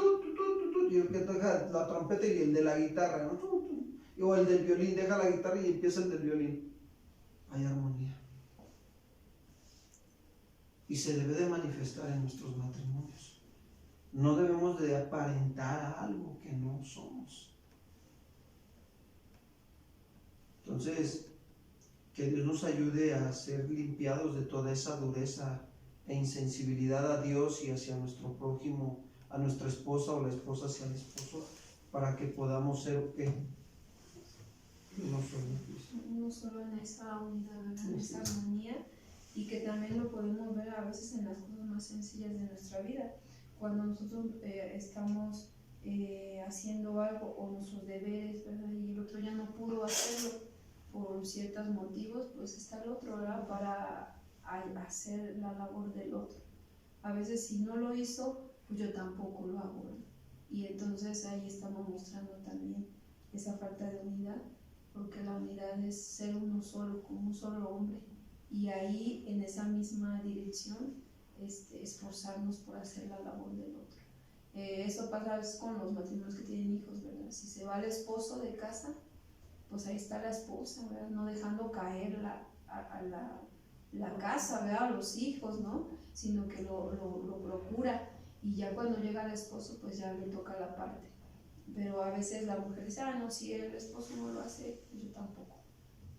y el que toca la trompeta y el de la guitarra, ¿no? O el del violín, deja la guitarra y empieza el del violín. Hay armonía. Y se debe de manifestar en nuestros matrimonios. No debemos de aparentar algo que no somos. Entonces, que Dios nos ayude a ser limpiados de toda esa dureza e insensibilidad a Dios y hacia nuestro prójimo, a nuestra esposa o la esposa hacia el esposo, para que podamos ser no solo en esa unidad, en esa armonía, y que también lo podemos ver a veces en las cosas más sencillas de nuestra vida. Cuando nosotros estamos haciendo algo o nuestros deberes, ¿verdad? Y el otro ya no pudo hacerlo por ciertos motivos, pues está el otro, ¿verdad? Para hacer la labor del otro. A veces si no lo hizo, pues yo tampoco lo hago, ¿verdad? Y entonces ahí estamos mostrando también esa falta de unidad, porque la unidad es ser uno solo, como un solo hombre. Y ahí, en esa misma dirección, esforzarnos por hacer la labor del otro. Eso pasa a veces con los matrimonios que tienen hijos, ¿verdad? Si se va el esposo de casa, pues ahí está la esposa, ¿verdad? No dejando caer la casa, ¿verdad? A los hijos, ¿no? Sino que lo procura, y ya cuando llega el esposo, pues ya le toca la parte. Pero a veces la mujer dice, no, si el esposo no lo hace, pues yo tampoco,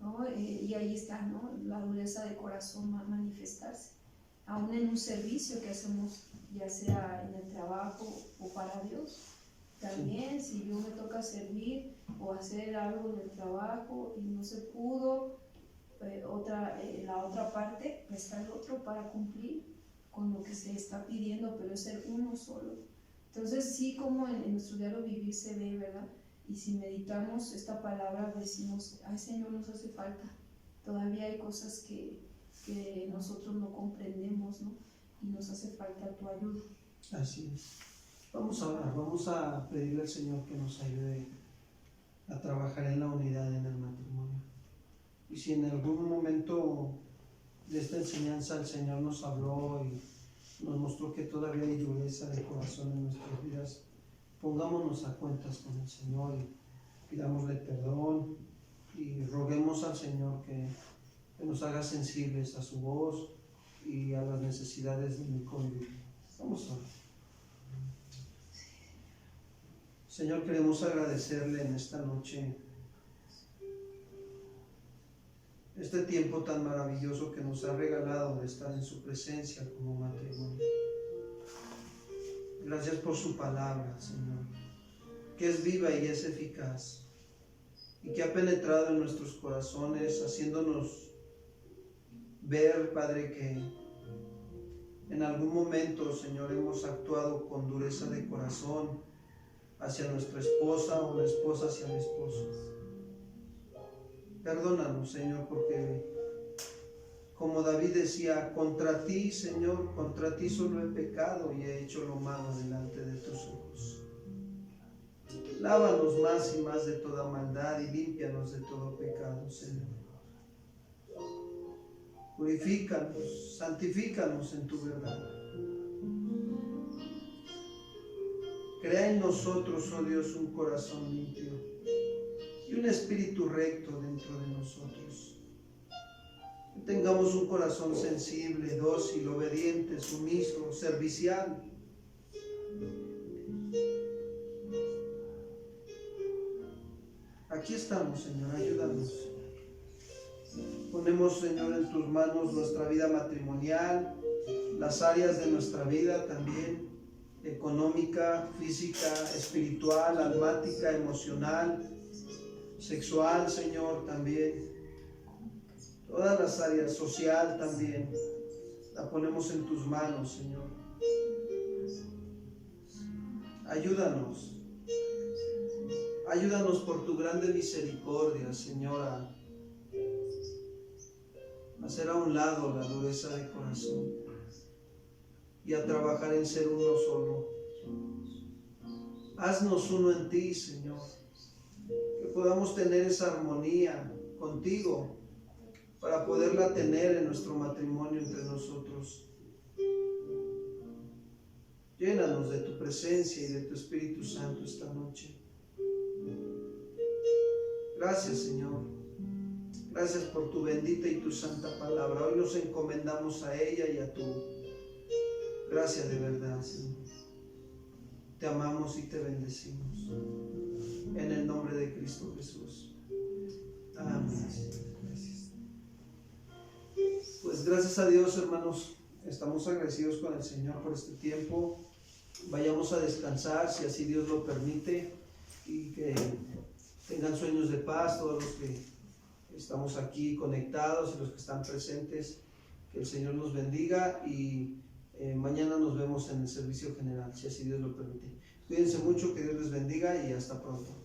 ¿no? Y ahí está, ¿no? La dureza de corazón manifestarse. Aún en un servicio que hacemos, ya sea en el trabajo o para Dios, también si yo me toca servir o hacer algo en el trabajo y no se pudo, la otra parte, pues está el otro para cumplir con lo que se está pidiendo, pero es ser uno solo. Entonces sí, como en nuestro diario vivir se ve, ¿verdad? Y si meditamos esta palabra, decimos, ay Señor, nos hace falta todavía hay cosas que nosotros no comprendemos, ¿no? Y nos hace falta tu ayuda. Así es. Vamos a orar, vamos a pedirle al Señor que nos ayude a trabajar en la unidad en el matrimonio. Y si en algún momento de esta enseñanza el Señor nos habló y nos mostró que todavía hay dureza de corazón en nuestras vidas, pongámonos a cuentas con el Señor y pidámosle perdón y roguemos al Señor que nos haga sensibles a su voz y a las necesidades de mi cónyuge. Vamos a orar. Señor, queremos agradecerle en esta noche este tiempo tan maravilloso que nos ha regalado de estar en su presencia como matrimonio. Gracias por su palabra, Señor, que es viva y es eficaz y que ha penetrado en nuestros corazones, haciéndonos ver, Padre, que en algún momento, Señor, hemos actuado con dureza de corazón hacia nuestra esposa o la esposa hacia el esposo. Perdónanos, Señor, porque como David decía, contra ti, Señor, contra ti solo he pecado y he hecho lo malo delante de tus ojos. Lávanos más y más de toda maldad y límpianos de todo pecado, Señor. Purifícanos, santifícanos en tu verdad. Crea en nosotros, oh Dios, un corazón limpio y un espíritu recto dentro de nosotros. Que tengamos un corazón sensible, dócil, obediente, sumiso, servicial. Aquí estamos, Señor, ayúdanos. Ponemos, Señor, en tus manos nuestra vida matrimonial, las áreas de nuestra vida también, económica, física, espiritual, almática, emocional, sexual, Señor, también. Todas las áreas, social también, la ponemos en tus manos, Señor. Ayúdanos. Ayúdanos por tu grande misericordia, Señor, a hacer a un lado la dureza de corazón y a trabajar en ser uno solo. Haznos uno en ti, Señor, que podamos tener esa armonía contigo para poderla tener en nuestro matrimonio entre nosotros. Llénanos de tu presencia y de tu Espíritu Santo esta noche. Gracias, Señor. Gracias por tu bendita y tu santa palabra. Hoy nos encomendamos a ella y a tu gracia de verdad, Señor. Te amamos y te bendecimos. En el nombre de Cristo Jesús. Amén. Gracias. Pues gracias a Dios, hermanos. Estamos agradecidos con el Señor por este tiempo. Vayamos a descansar, si así Dios lo permite, y que tengan sueños de paz todos los que estamos aquí conectados y los que están presentes. Que el Señor nos bendiga y mañana nos vemos en el servicio general, si así Dios lo permite. Cuídense mucho, que Dios les bendiga y hasta pronto.